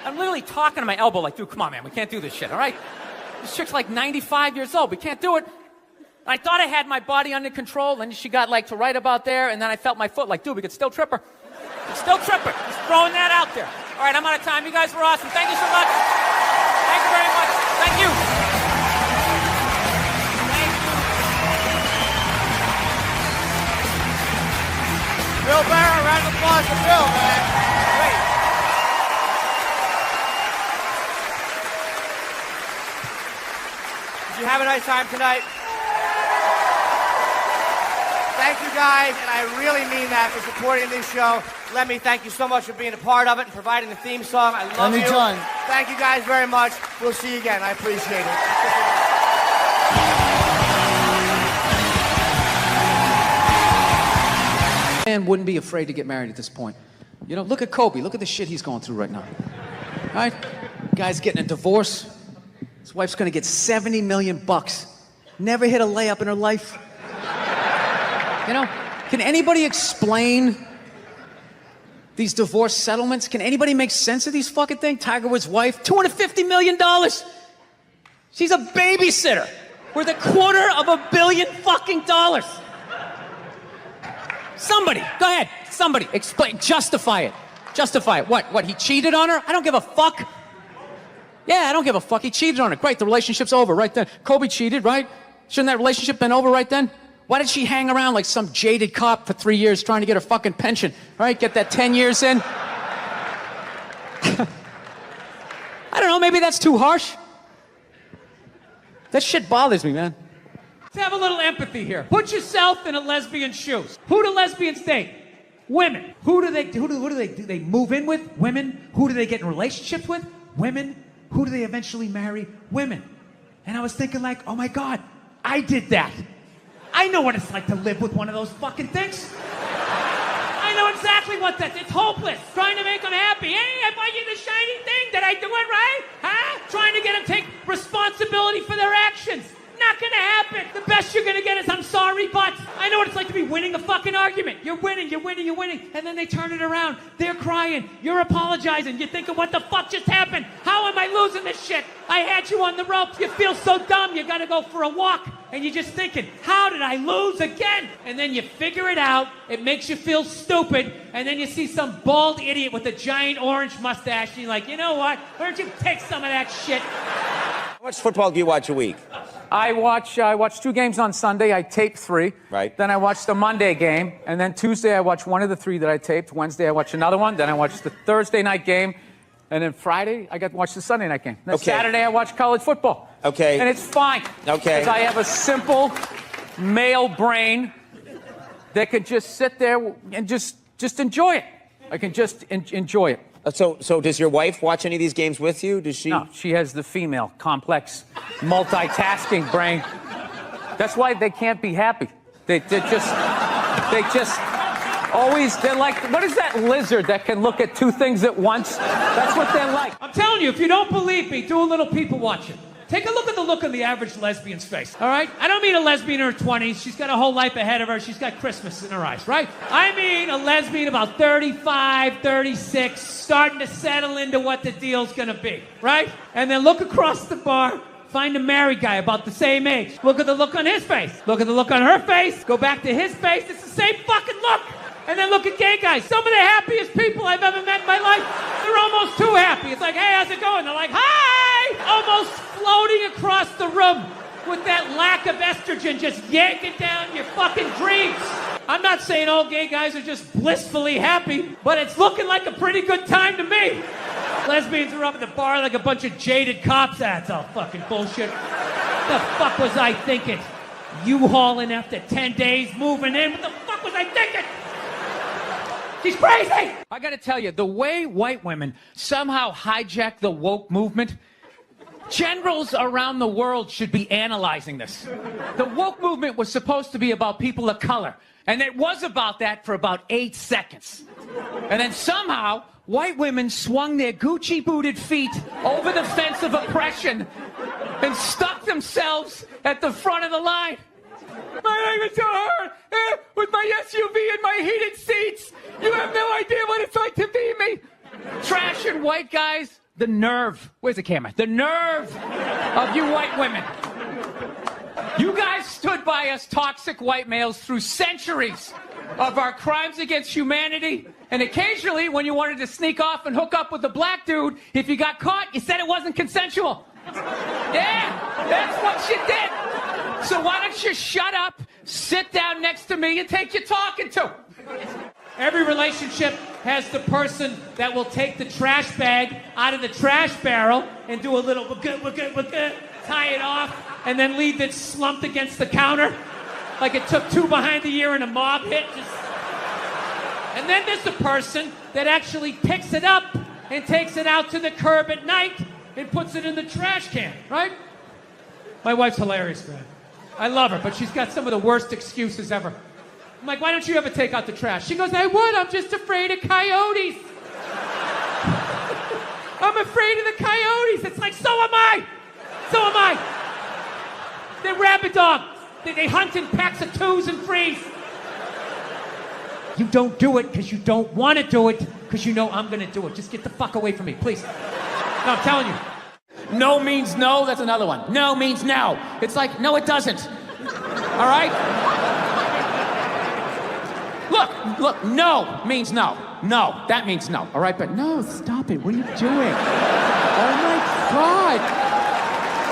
I'm literally talking to my elbow like, dude, come on, man. We can't do this shit, all right? This chick's like 95 years old. We can't do it. And I thought I had my body under control. And she got like to right about there. And then I felt my foot like, dude, we could still trip her. Still trip her. Just throwing that out there. All right, I'm out of time. You guys were awesome. Thank you so much. Thank you very much. Thank you. Bill Burr, a round of applause for Bill, man. Great. Did you have a nice time tonight? Thank you guys, and I really mean that for supporting this show. Lemmy, thank you so much for being a part of it and providing the theme song. I love you. Anytime. Thank you guys very much. We'll see you again. I appreciate it. Man wouldn't be afraid to get married at this point. You know, look at Kobe. Look at the shit he's going through right now. All right? Guy's getting a divorce. His wife's going to get $70 million. Never hit a layup in her life. You know, can anybody explain these divorce settlements? Can anybody make sense of these fucking things? Tiger Woods' wife, $250 million. She's a babysitter worth $250 million fucking dollars. Somebody, go ahead. Somebody, explain, justify it. Justify it. What, he cheated on her? I don't give a fuck. Yeah, I don't give a fuck. He cheated on her. Great, the relationship's over right then. Kobe cheated, right? Shouldn't that relationship been over right then? Why did she hang around like some jaded cop for 3 years trying to get her fucking pension? All right, get that 10 years in. I don't know, maybe that's too harsh. That shit bothers me, man. Let's have a little empathy here. Put yourself in a lesbian's shoes. Who do lesbians date? Women. Who do they move in with? Women. Who do they get in relationships with? Women. Who do they eventually marry? Women. And I was thinking like, oh my God, I did that. I know what it's like to live with one of those fucking things. I know exactly what that is. It's hopeless. Trying to make them happy. Hey, I bought you the shiny thing. Did I do it right? Huh? Trying to get them to take responsibility for their actions. Not gonna happen. The best you're gonna get is I'm sorry, but I know what it's like to be winning a fucking argument. You're winning, you're winning, you're winning. And then they turn it around. They're crying. You're apologizing. You're thinking, what the fuck just happened? How am I losing this shit? I had you on the ropes. You feel so dumb. You gotta go for a walk. And you're just thinking, how did I lose again? And then you figure it out. It makes you feel stupid. And then you see some bald idiot with a giant orange mustache. And you're like, you know what? Why don't you take some of that shit? How much football do you watch a week? I watch 2 games on Sunday. I tape 3. Right. Then I watch the Monday game. And then Tuesday I watch one of the 3 that I taped. Wednesday I watch another one. Then I watch the Thursday night game. And then Friday I got to watch the Sunday night game. Then Saturday I watch college football. Okay. And it's fine. Okay. Because I have a simple male brain that could just sit there and just enjoy it. I can just enjoy it. So does your wife watch any of these games with you? Does she? No, she has the female, complex, multitasking brain. That's why they can't be happy. They just always, they're like, what is that lizard that can look at 2 things at once? That's what they're like. I'm telling you, if you don't believe me, do a little people watching. Take a look at the look on the average lesbian's face, all right? I don't mean a lesbian in her 20s. She's got a whole life ahead of her. She's got Christmas in her eyes, right? I mean a lesbian about 35, 36, starting to settle into what the deal's gonna be, right? And then look across the bar, find a married guy about the same age. Look at the look on his face. Look at the look on her face. Go back to his face. It's the same fucking look. And then look at gay guys. Some of the happiest people I've ever met in my life, they're almost too happy. It's like, hey, how's it going? They're like, hi! Almost floating across the room with that lack of estrogen just yanking down your fucking dreams. I'm not saying all gay guys are just blissfully happy, but it's looking like a pretty good time to me. Lesbians are up at the bar like a bunch of jaded cops. That's all fucking bullshit. What the fuck was I thinking? U-hauling after 10 days, moving in. What the fuck was I thinking? She's crazy! I gotta tell you, the way white women somehow hijack the woke movement, Generals around the world should be analyzing this. The woke movement was supposed to be about people of color, and it was about that for about 8 seconds. And then somehow, white women swung their Gucci-booted feet over the fence of oppression and stuck themselves at the front of the line. My leg is so hard with my SUV and my heated seats. You have no idea what it's like to be me. Trash and white guys, the nerve. Where's the camera? The nerve of you white women. You guys stood by us toxic white males through centuries of our crimes against humanity. And occasionally, when you wanted to sneak off and hook up with a black dude, if you got caught, you said it wasn't consensual. Yeah, that's what you did. So why don't you shut up, sit down next to me, and take your talking to? Every relationship has the person that will take the trash bag out of the trash barrel and do a little tie it off, and then leave it slumped against the counter like it took 2 behind the ear and a mob hit. And then there's the person that actually picks it up and takes it out to the curb at night and puts it in the trash can, right? My wife's hilarious, man. I love her, but she's got some of the worst excuses ever. I'm like, why don't you ever take out the trash? She goes, I would, I'm just afraid of coyotes. I'm afraid of the coyotes. It's like, so am I. So am I. They're rabid dogs. They hunt in packs of 2s and 3s. You don't do it because you don't want to do it because you know I'm going to do it. Just get the fuck away from me, please. No, I'm telling you. No means no, that's another one. No means no. It's like, no, it doesn't. All right? Look, no means no. No, that means no. All right, but no, stop it. What are you doing? Oh my God.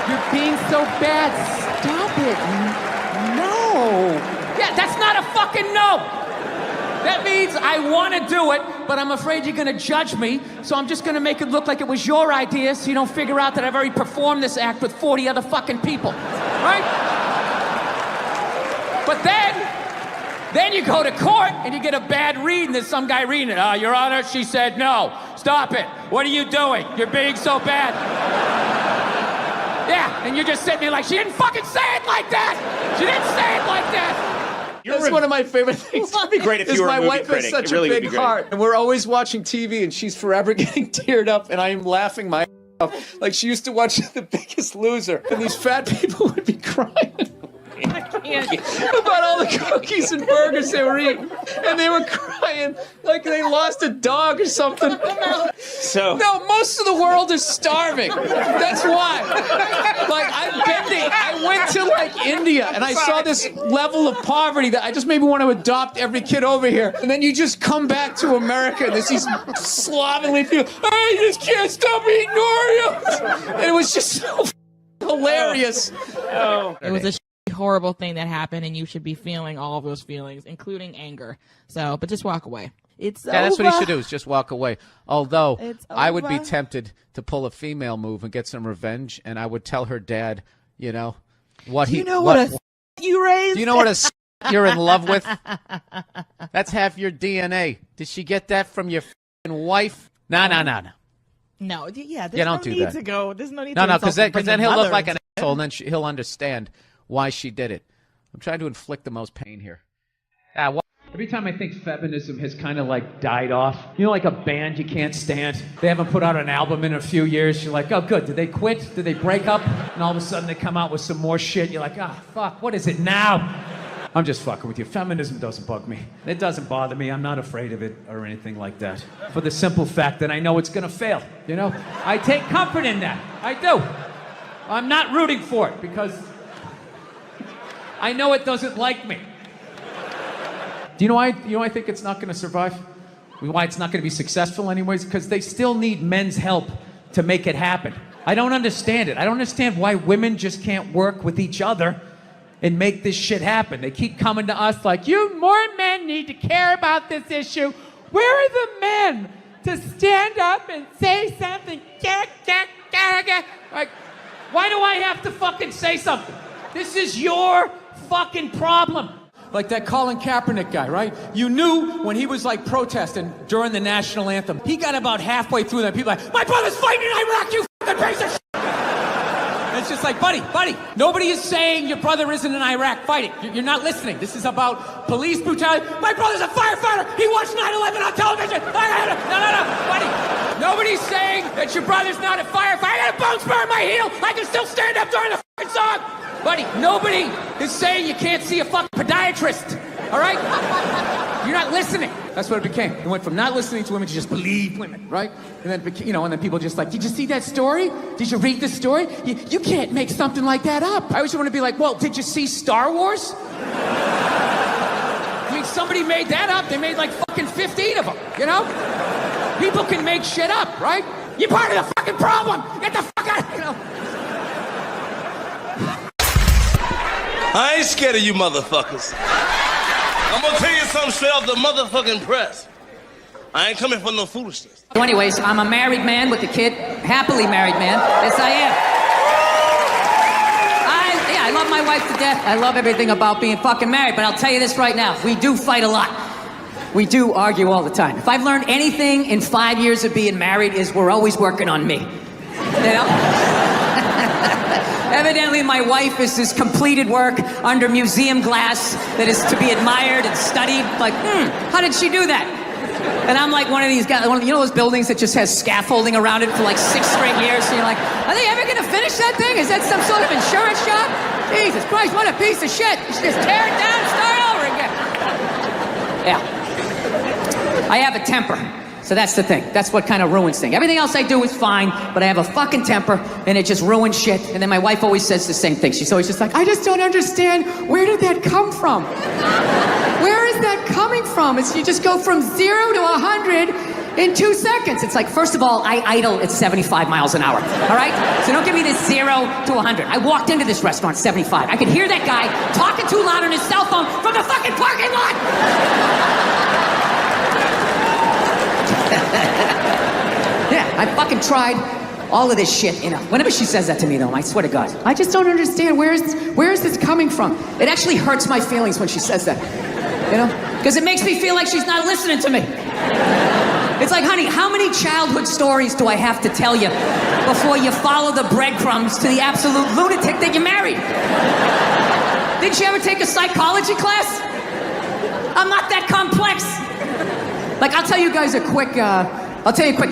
You're being so bad. Stop it. No. Yeah, that's not a fucking no. That means I want to do it, but I'm afraid you're going to judge me, so I'm just going to make it look like it was your idea so you don't figure out that I've already performed this act with 40 other fucking people. Right? But then you go to court and you get a bad read and there's some guy reading it. Your Honor, she said no. Stop it. What are you doing? You're being so bad. Yeah, and you're just sitting there like, she didn't fucking say it like that. She didn't say it like that. That's one of my favorite things. It'd be great if you were a movie my wife critic. has such It really a would big be great. heart, and we're always watching TV, and she's forever getting teared up, and I am laughing my off. Like she used to watch The Biggest Loser, and these fat people would be crying about all the cookies and burgers they were eating, and they were crying like they lost a dog or something. So No, most of the world is starving. That's why. Like I went to like India and I saw this level of poverty that I just maybe want to adopt every kid over here. And then you just come back to America and there's these slovenly people. I just can't stop eating Oreos. And it was just so hilarious. It was a horrible thing that happened, and you should be feeling all of those feelings, including anger. So, but just walk away. It's Yeah, that's over. what he should do, is just walk away. Although, It's I would be over. tempted to pull a female move and get some revenge, and I would tell her dad, you know, what Do you know what you raised? Do you know what you're in love with? That's half your DNA. Did she get that from your wife? No. No, yeah, there's Yeah, don't no do need that. to go. There's no need No, to because insult then he'll mother look like an and asshole, and then he'll understand why she did it. I'm trying to inflict the most pain here. Every time I think feminism has kind of like died off, you know, like a band you can't stand. They haven't put out an album in a few years. You're like, oh, good. Did they quit? Did they break up? And all of a sudden they come out with some more shit. You're like, fuck, what is it now? I'm just fucking with you. Feminism doesn't bug me. It doesn't bother me. I'm not afraid of it or anything like that. For the simple fact that I know it's going to fail, you know? I take comfort in that. I do. I'm not rooting for it because I know it doesn't like me. Do you know why I think it's not going to survive? Why it's not going to be successful anyways? Because they still need men's help to make it happen. I don't understand it. I don't understand why women just can't work with each other and make this shit happen. They keep coming to us like, you more men need to care about this issue. Where are the men to stand up and say something? Like, why do I have to fucking say something? This is your fucking problem. Like that Colin Kaepernick guy, right? You knew when he was like protesting during the national anthem. He got about halfway through that. People like, my brother's fighting in Iraq, you fucking piece of shit. It's just like, buddy, nobody is saying your brother isn't in Iraq fighting. You're not listening. This is about police brutality. My brother's a firefighter. He watched 9/11 on television. No, buddy. Nobody's saying that your brother's not a firefighter. I got a bone spur in my heel. I can still stand up during the fucking song. Buddy, nobody is saying you can't see a fucking podiatrist. All right? You're not listening. That's what it became. It went from not listening to women to just believe women, right? And then, and then people just like, did you see that story? Did you read the story? You can't make something like that up. I always want to be like, well, did you see Star Wars? I mean, somebody made that up. They made like fucking 15 of them, you know? People can make shit up, right? You're part of the fucking problem. Get the fuck out, you know? I ain't scared of you motherfuckers. I'm gonna tell you something straight off the motherfucking press. I ain't coming for no foolishness. So anyways, I'm a married man with a kid, happily married man. Yes, I am. I love my wife to death. I love everything about being fucking married, but I'll tell you this right now. We do fight a lot. We do argue all the time. If I've learned anything in 5 years of being married is we're always working on me. You know? Evidently, my wife is this completed work under museum glass that is to be admired and studied. Like, how did she do that? And I'm like one of these guys, you know those buildings that just has scaffolding around it for like 6 straight years? And you're like, are they ever gonna finish that thing? Is that some sort of insurance shop? Jesus Christ, what a piece of shit. You should just tear it down and start over again. Yeah. I have a temper. So that's the thing. That's what kind of ruins things. Everything else I do is fine, but I have a fucking temper, and it just ruins shit. And then my wife always says the same thing. She's always just like, I just don't understand. Where did that come from? Where is that coming from? It's you just go from 0 to 100 in 2 seconds. It's like, first of all, I idle at 75 miles an hour. All right? So don't give me this 0 to 100. I walked into this restaurant at 75. I could hear that guy talking too loud on his cell phone from the fucking parking lot. Yeah, I fucking tried all of this shit, you know. Whenever she says that to me, though, I swear to God, I just don't understand where is this coming from? It actually hurts my feelings when she says that, you know? Because it makes me feel like she's not listening to me. It's like, honey, how many childhood stories do I have to tell you before you follow the breadcrumbs to the absolute lunatic that you married? Didn't you ever take a psychology class? I'm not that complex. Like, I'll tell you guys a quick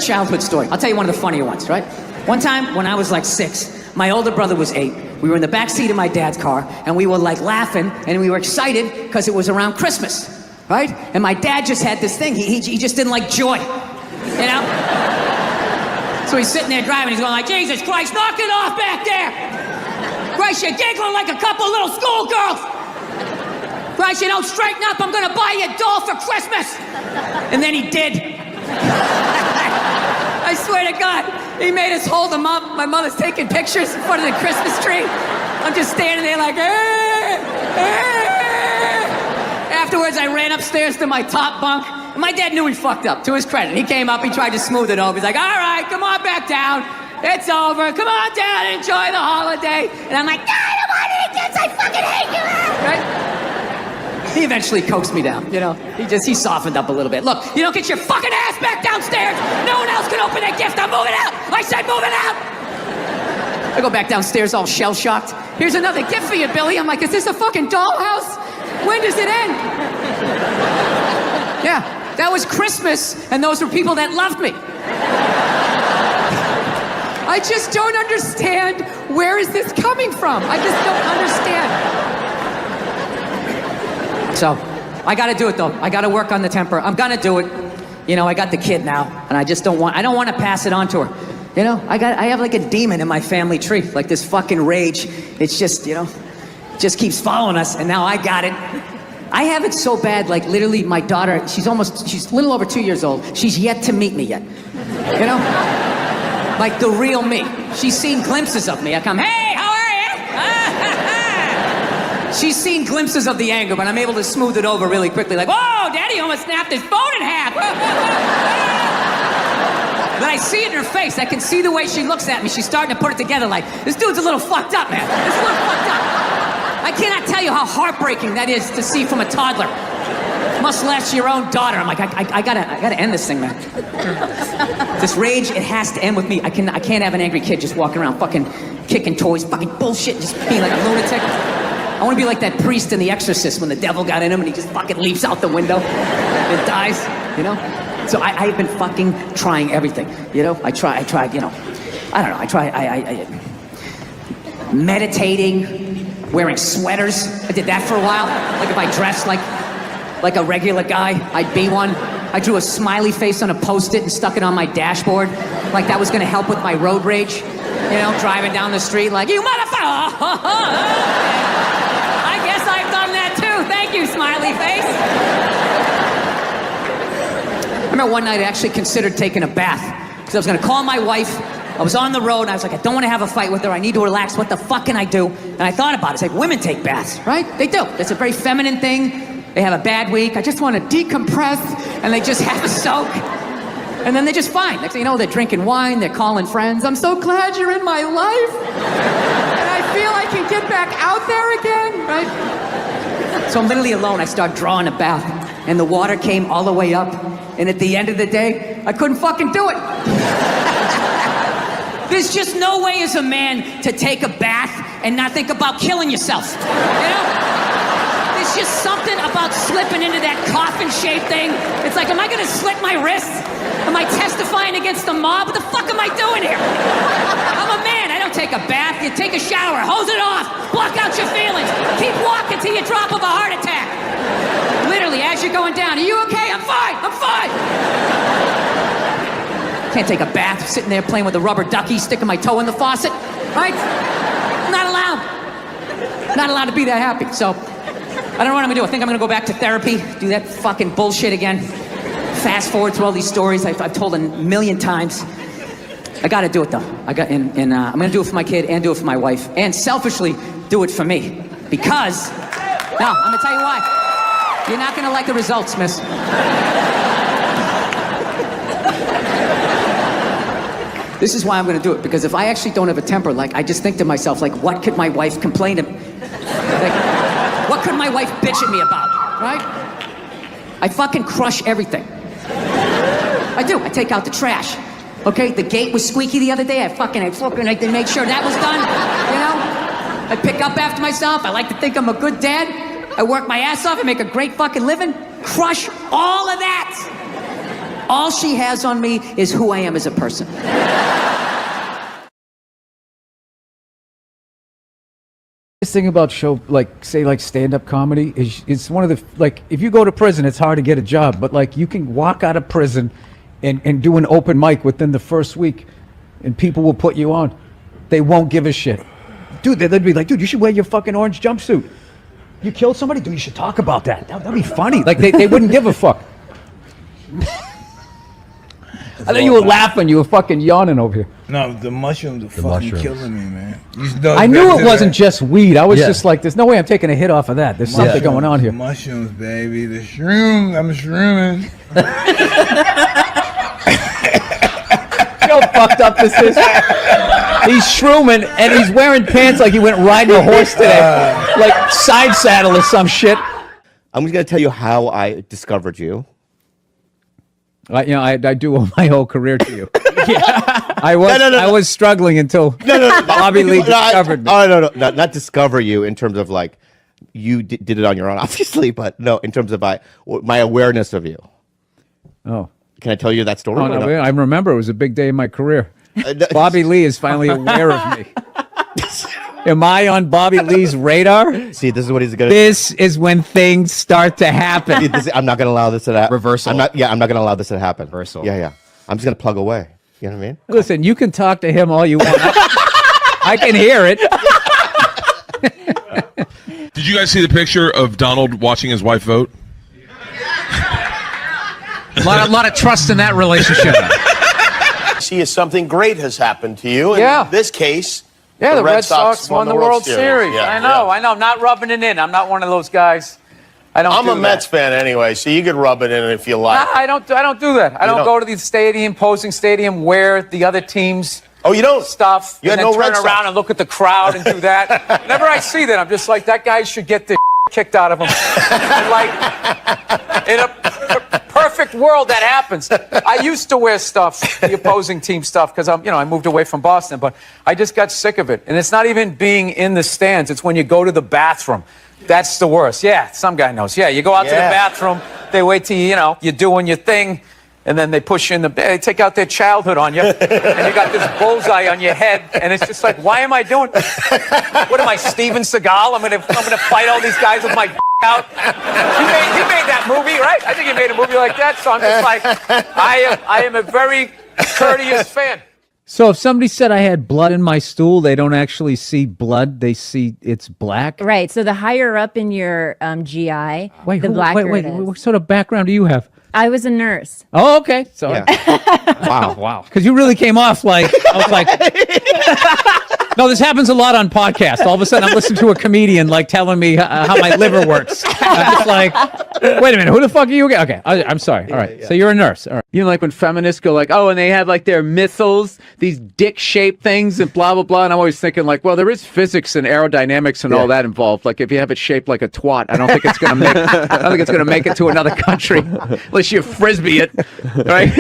childhood story. I'll tell you one of the funnier ones, right? One time, when I was like 6, my older brother was 8. We were in the back seat of my dad's car, and we were like laughing, and we were excited because it was around Christmas, right? And my dad just had this thing. He just didn't like joy, you know? So he's sitting there driving. He's going like, Jesus Christ, knock it off back there! Christ, you're giggling like a couple little schoolgirls! Christ, you don't straighten up, I'm gonna buy you a doll for Christmas! And then he did. I swear to God, he made us hold him up. My mother's taking pictures in front of the Christmas tree. I'm just standing there like, Afterwards, I ran upstairs to my top bunk. And my dad knew he fucked up, to his credit. He came up, he tried to smooth it over. He's like, all right, come on back down. It's over. Come on down and enjoy the holiday. And I'm like, no, I don't want to eat this. I fucking hate you. Right? He eventually coaxed me down, you know. He softened up a little bit. Look, you don't get your fucking ass back downstairs. No one else can open that gift. I'm moving out. I said moving out. I go back downstairs all shell-shocked. Here's another gift for you, Billy. I'm like, is this a fucking dollhouse? When does it end? Yeah, that was Christmas, and those were people that loved me. I just don't understand. Where is this coming from? I just don't understand. So, I gotta do it though. I gotta work on the temper. I'm gonna do it. You know, I got the kid now, and I don't want to pass it on to her. You know, I have like a demon in my family tree, like this fucking rage. It's just, you know, just keeps following us, and now I got it. I have it so bad, like literally my daughter, she's a little over 2 years old. She's yet to meet me yet. You know? Like the real me. She's seen glimpses of me. I come, hey, how are you? She's seen glimpses of the anger, but I'm able to smooth it over really quickly. Like, whoa, Daddy almost snapped his phone in half. But I see it in her face. I can see the way she looks at me. She's starting to put it together like, this dude's a little fucked up, man. This is a little fucked up. I cannot tell you how heartbreaking that is to see from a toddler. last to your own daughter. I'm like, I gotta end this thing, man. This rage, it has to end with me. I can't have an angry kid just walking around fucking kicking toys, fucking bullshit, just being like a lunatic. I want to be like that priest in The Exorcist when the devil got in him and he just fucking leaps out the window and dies, you know? So I've been fucking trying everything, you know? I tried, you know, I don't know, I meditating, wearing sweaters. I did that for a while. Like if I dressed like a regular guy, I'd be one. I drew a smiley face on a Post-it and stuck it on my dashboard. Like that was gonna help with my road rage. You know, driving down the street like, you motherfucker! I guess I've done that too. Thank you, smiley face. I remember one night I actually considered taking a bath because I was gonna call my wife. I was on the road and I was like, I don't want to have a fight with her. I need to relax. What the fuck can I do? And I thought about it. It's like, women take baths, right? They do. It's a very feminine thing. They have a bad week. I just want to decompress and they just have a soak. And then they're just fine. Next thing you know, they're drinking wine, they're calling friends. I'm so glad you're in my life. And I feel I can get back out there again, right? So I'm literally alone. I start drawing a bath and the water came all the way up. And at the end of the day, I couldn't fucking do it. There's just no way as a man to take a bath and not think about killing yourself, you know? There's just something about slipping into that coffin-shaped thing. It's like, am I gonna slit my wrists? Am I testifying against the mob? What the fuck am I doing here? I'm a man, I don't take a bath. You take a shower, hose it off, block out your feelings. Keep walking till you drop of a heart attack. Literally, as you're going down, are you okay? I'm fine, I'm fine. Can't take a bath, sitting there playing with a rubber ducky, sticking my toe in the faucet, right? Not allowed. Not allowed to be that happy, so I don't know what I'm gonna do. I think I'm gonna go back to therapy, do that fucking bullshit again. Fast forward through all these stories I've told a million times. I gotta do it though. I'm gonna do it for my kid and do it for my wife, and selfishly do it for me. Because, no, I'm gonna tell you why. You're not gonna like the results, miss. This is why I'm gonna do it, because if I actually don't have a temper, like, I just think to myself, like, what could my wife complain to me? Like, what could my wife bitch at me about, right? I fucking crush everything. I do, I take out the trash. Okay, the gate was squeaky the other day, I didn't make sure that was done, you know? I pick up after myself, I like to think I'm a good dad. I work my ass off, I make a great fucking living. Crush all of that. All she has on me is who I am as a person. This thing about stand-up comedy is it's one of the, like, if you go to prison, it's hard to get a job, but like you can walk out of prison and do an open mic within the first week and people will put you on. They won't give a shit. Dude, they'd be like, dude, you should wear your fucking orange jumpsuit. You killed somebody? Dude, you should talk about that. That'd be funny. Like, they wouldn't give a fuck. I thought you were laughing. You were fucking yawning over here. No, the mushrooms are fucking killing me, man. I knew it wasn't just weed. I was just like, there's no way I'm taking a hit off of that. There's something going on here. Mushrooms, baby. The shrooms. I'm shrooming. You know how fucked up this is? He's shrooming and he's wearing pants like he went riding a horse today. Like side saddle or some shit. I'm just going to tell you how I discovered you. I do owe my whole career to you. I was struggling until Bobby Lee discovered me. Oh, no, not discover you in terms of like, you did it on your own, obviously, but no, in terms of my awareness of you. Oh. Can I tell you that story? Oh, no, I remember it was a big day in my career. Bobby Lee is finally aware of me. Am I on Bobby Lee's radar? See, this is what he's going to do. This is when things start to happen. I'm not going to allow this to happen. Reversal. I'm not going to allow this to happen. Reversal. Yeah. I'm just going to plug away. You know what I mean? Listen, you can talk to him all you want. I can hear it. Did you guys see the picture of Donald watching his wife vote? A lot of trust in that relationship. See, something great has happened to you. Yeah. In this case, Yeah, the Red Sox won the World Series. Yeah, I know. Not rubbing it in. I'm not one of those guys. I'm a Mets fan anyway, so you could rub it in if you like. Nah, I don't do that. I don't go to the stadium, posing stadium, wear the other team's stuff, You and had then no Red turn Sox. around and look at the crowd and do that. Whenever I see that, I'm just like, that guy should get the kicked out of him. And like, In a perfect world, that happens. I used to wear stuff, the opposing team stuff, because I moved away from Boston, but I just got sick of it. And it's not even being in the stands. It's when you go to the bathroom. That's the worst. Yeah, some guy knows. Yeah, you go out to the bathroom, they wait till you're doing your thing, and then they push you in they take out their childhood on you, and you got this bullseye on your head, and it's just like, why am I doing? What am I, Steven Seagal? I'm gonna fight all these guys with my out. He made that movie, right? I think he made a movie like that. So I'm just like, I am a very courteous fan. So if somebody said I had blood in my stool, they don't actually see blood; they see it's black. Right. So the higher up in your GI, Wait, the blacker it is. What sort of background do you have? I was a nurse. Oh, okay. So wow. Because you really came off like I was like. No, this happens a lot on podcasts. All of a sudden, I'm listening to a comedian like telling me how my liver works. I'm just like, wait a minute, who the fuck are you again? Okay, I'm sorry. All right, so you're a nurse. All right. You know, like when feminists go like, oh, and they have like their missiles, these dick-shaped things, and blah blah blah. And I'm always thinking like, well, there is physics and aerodynamics and all that involved. Like if you have it shaped like a twat, I don't think it's gonna make. I don't think it's gonna make it to another country unless you frisbee it, right?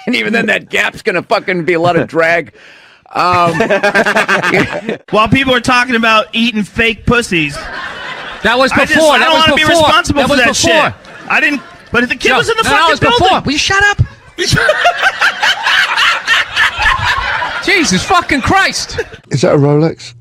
And even then, that gap's gonna fucking be a lot of drag. While people are talking about eating fake pussies. That was before. I don't want to be responsible for that shit. I didn't. But the kid was in the fucking building. Before. Will you shut up? Jesus fucking Christ. Is that a Rolex?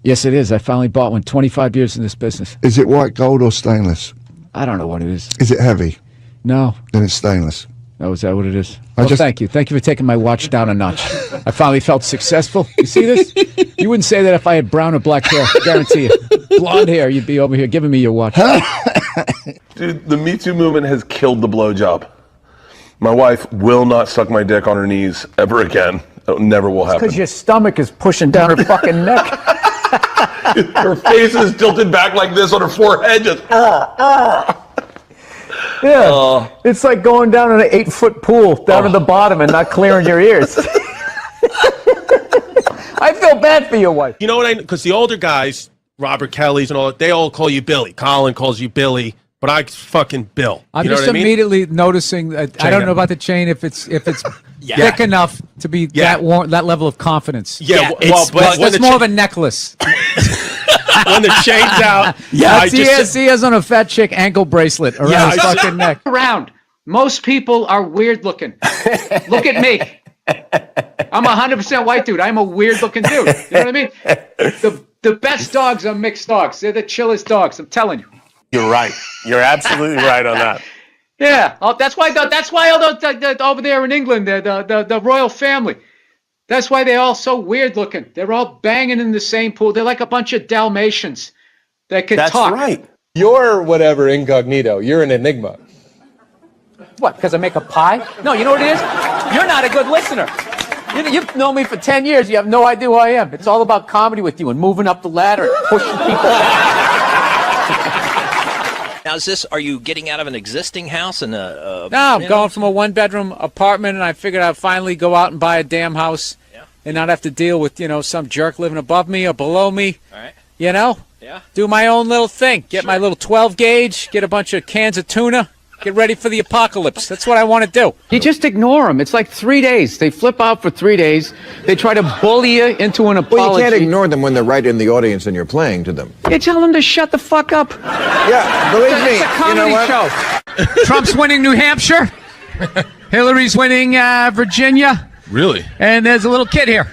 Yes, it is. I finally bought one. 25 years in this business. Is it white gold or stainless? I don't know what it is. Is it heavy? No. Then it's stainless. Oh, is that what it is? Well, thank you. Thank you for taking my watch down a notch. I finally felt successful. You see this? You wouldn't say that if I had brown or black hair. Guarantee you. Blonde hair, you'd be over here giving me your watch. Dude, the Me Too movement has killed the blowjob. My wife will not suck my dick on her knees ever again. It never will happen. Because your stomach is pushing down her fucking neck. Her face is tilted back like this on her forehead. Just, Yeah, it's like going down in an 8-foot pool down to the bottom and not clearing your ears. I feel bad for your wife. You know what because the older guys, Robert Kelly's and all that, they all call you Billy. Colin calls you Billy, but I fucking Bill. I'm you know just what I mean? immediately noticing that I don't know about the chain if it's thick enough to be that level of confidence. Yeah, but it's more of a necklace. When the chain's out, he has on a fat chick ankle bracelet around his fucking neck. Around. Most people are weird looking. Look at me. I'm 100% white dude. I'm a weird looking dude. You know what I mean? The best dogs are mixed dogs. They're the chillest dogs. I'm telling you. You're right. You're absolutely right on that. Yeah. That's why all the over there in England, the royal family. That's why they're all so weird looking. They're all banging in the same pool. They're like a bunch of Dalmatians that can talk. That's right. You're whatever incognito. You're an enigma. What, because I make a pie? No, you know what it is? You're not a good listener. You've known me for 10 years. You have no idea who I am. It's all about comedy with you and moving up the ladder and pushing people. Now, are you getting out of an existing house and No, I'm going from a one-bedroom apartment, and I figured I'd finally go out and buy a damn house and not have to deal with, some jerk living above me or below me. All right. Yeah. Do my own little thing. Get my little 12-gauge, get a bunch of cans of tuna, get ready for the apocalypse. That's what I want to do. You just ignore them. It's like 3 days. They flip out for 3 days. They try to bully you into an apology. Well, you can't ignore them when they're right in the audience and you're playing to them. You tell them to shut the fuck up. Yeah, believe me. It's a comedy show. Trump's winning New Hampshire. Hillary's winning Virginia. Really? And there's a little kid here.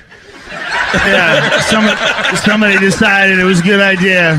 Yeah, somebody decided it was a good idea.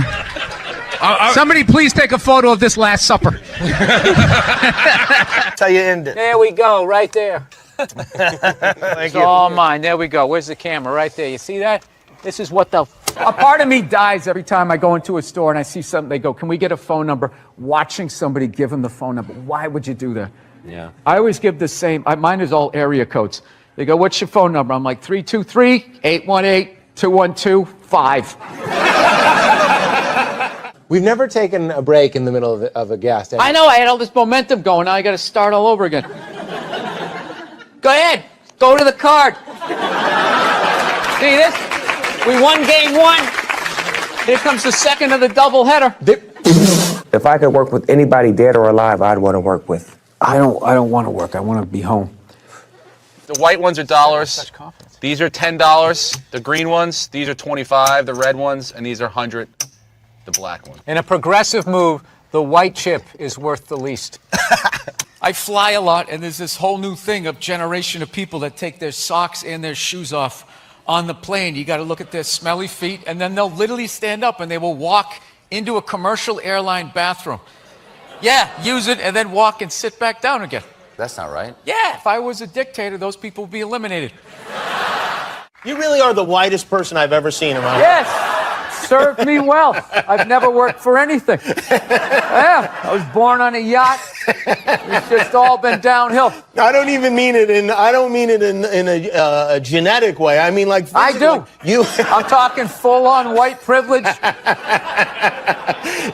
Somebody please take a photo of this Last Supper. That's how you end it. There we go, right there. Thank It's all mine. There we go. Where's the camera? Right there. You see that? This is what a part of me dies every time I go into a store and I see something. They go, can we get a phone number? Watching somebody give them the phone number. Why would you do that? Yeah. I always give the same. Mine is all area codes. They go, what's your phone number? I'm like, 323-818-2125. We've never taken a break in the middle of a guest. I know. I had all this momentum going. Now I got to start all over again. Go ahead. Go to the card. See this? We won game one. Here comes the second of the doubleheader. If I could work with anybody dead or alive, I'd want to work with. I don't want to work. I want to be home. The white ones are dollars. These are $10. The green ones, these are 25. The red ones, and these are 100. The black one. In a progressive move, the white chip is worth the least. I fly a lot, and there's this whole new thing of generation of people that take their socks and their shoes off on the plane. You got to look at their smelly feet, and then they'll literally stand up and they will walk into a commercial airline bathroom. Yeah, use it and then walk and sit back down again. That's not right. Yeah, if I was a dictator, those people would be eliminated. You really are the whitest person I've ever seen in my life. Yes, served me well. I've never worked for anything. Yeah, I was born on a yacht. It's just all been downhill. I don't even mean it in. I don't mean it in a genetic way. I mean like. I do. You. I'm talking full-on white privilege.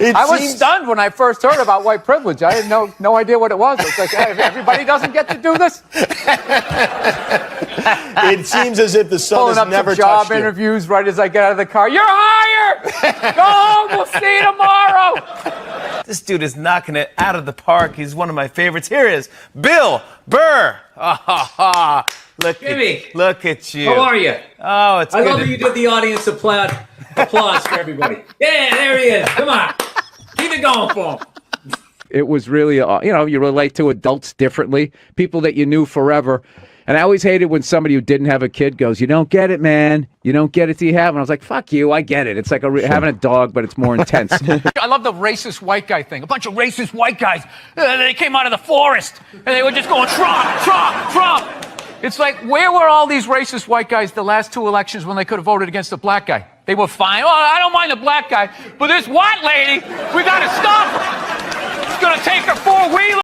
I was stunned when I first heard about white privilege. I had no idea what it was. It's like, hey, everybody doesn't get to do this. It seems as if the sun Pulling has up never to job touched you. interviews right as I get out of the car. You're hired. Go home. We'll see you tomorrow. This dude is knocking it out of the park. He's one of my favorites. Here is Bill Burr. Look at you. How are you? Oh, it's I good. love that you did the audience applause for everybody. Yeah, there he is. Come on. Keep it going for him. It was really, you relate to adults differently, people that you knew forever. And I always hated when somebody who didn't have a kid goes, "You don't get it, man. You don't get it till you have." And I was like, "Fuck you, I get it. It's like having a dog, but it's more intense." I love the racist white guy thing. A bunch of racist white guys. They came out of the forest and they were just going Trump, Trump, Trump. It's like, where were all these racist white guys the last 2 elections when they could have voted against the black guy? They were fine. Oh, I don't mind the black guy, but this white lady, we got to stop her. She's going to take her 4-wheeler.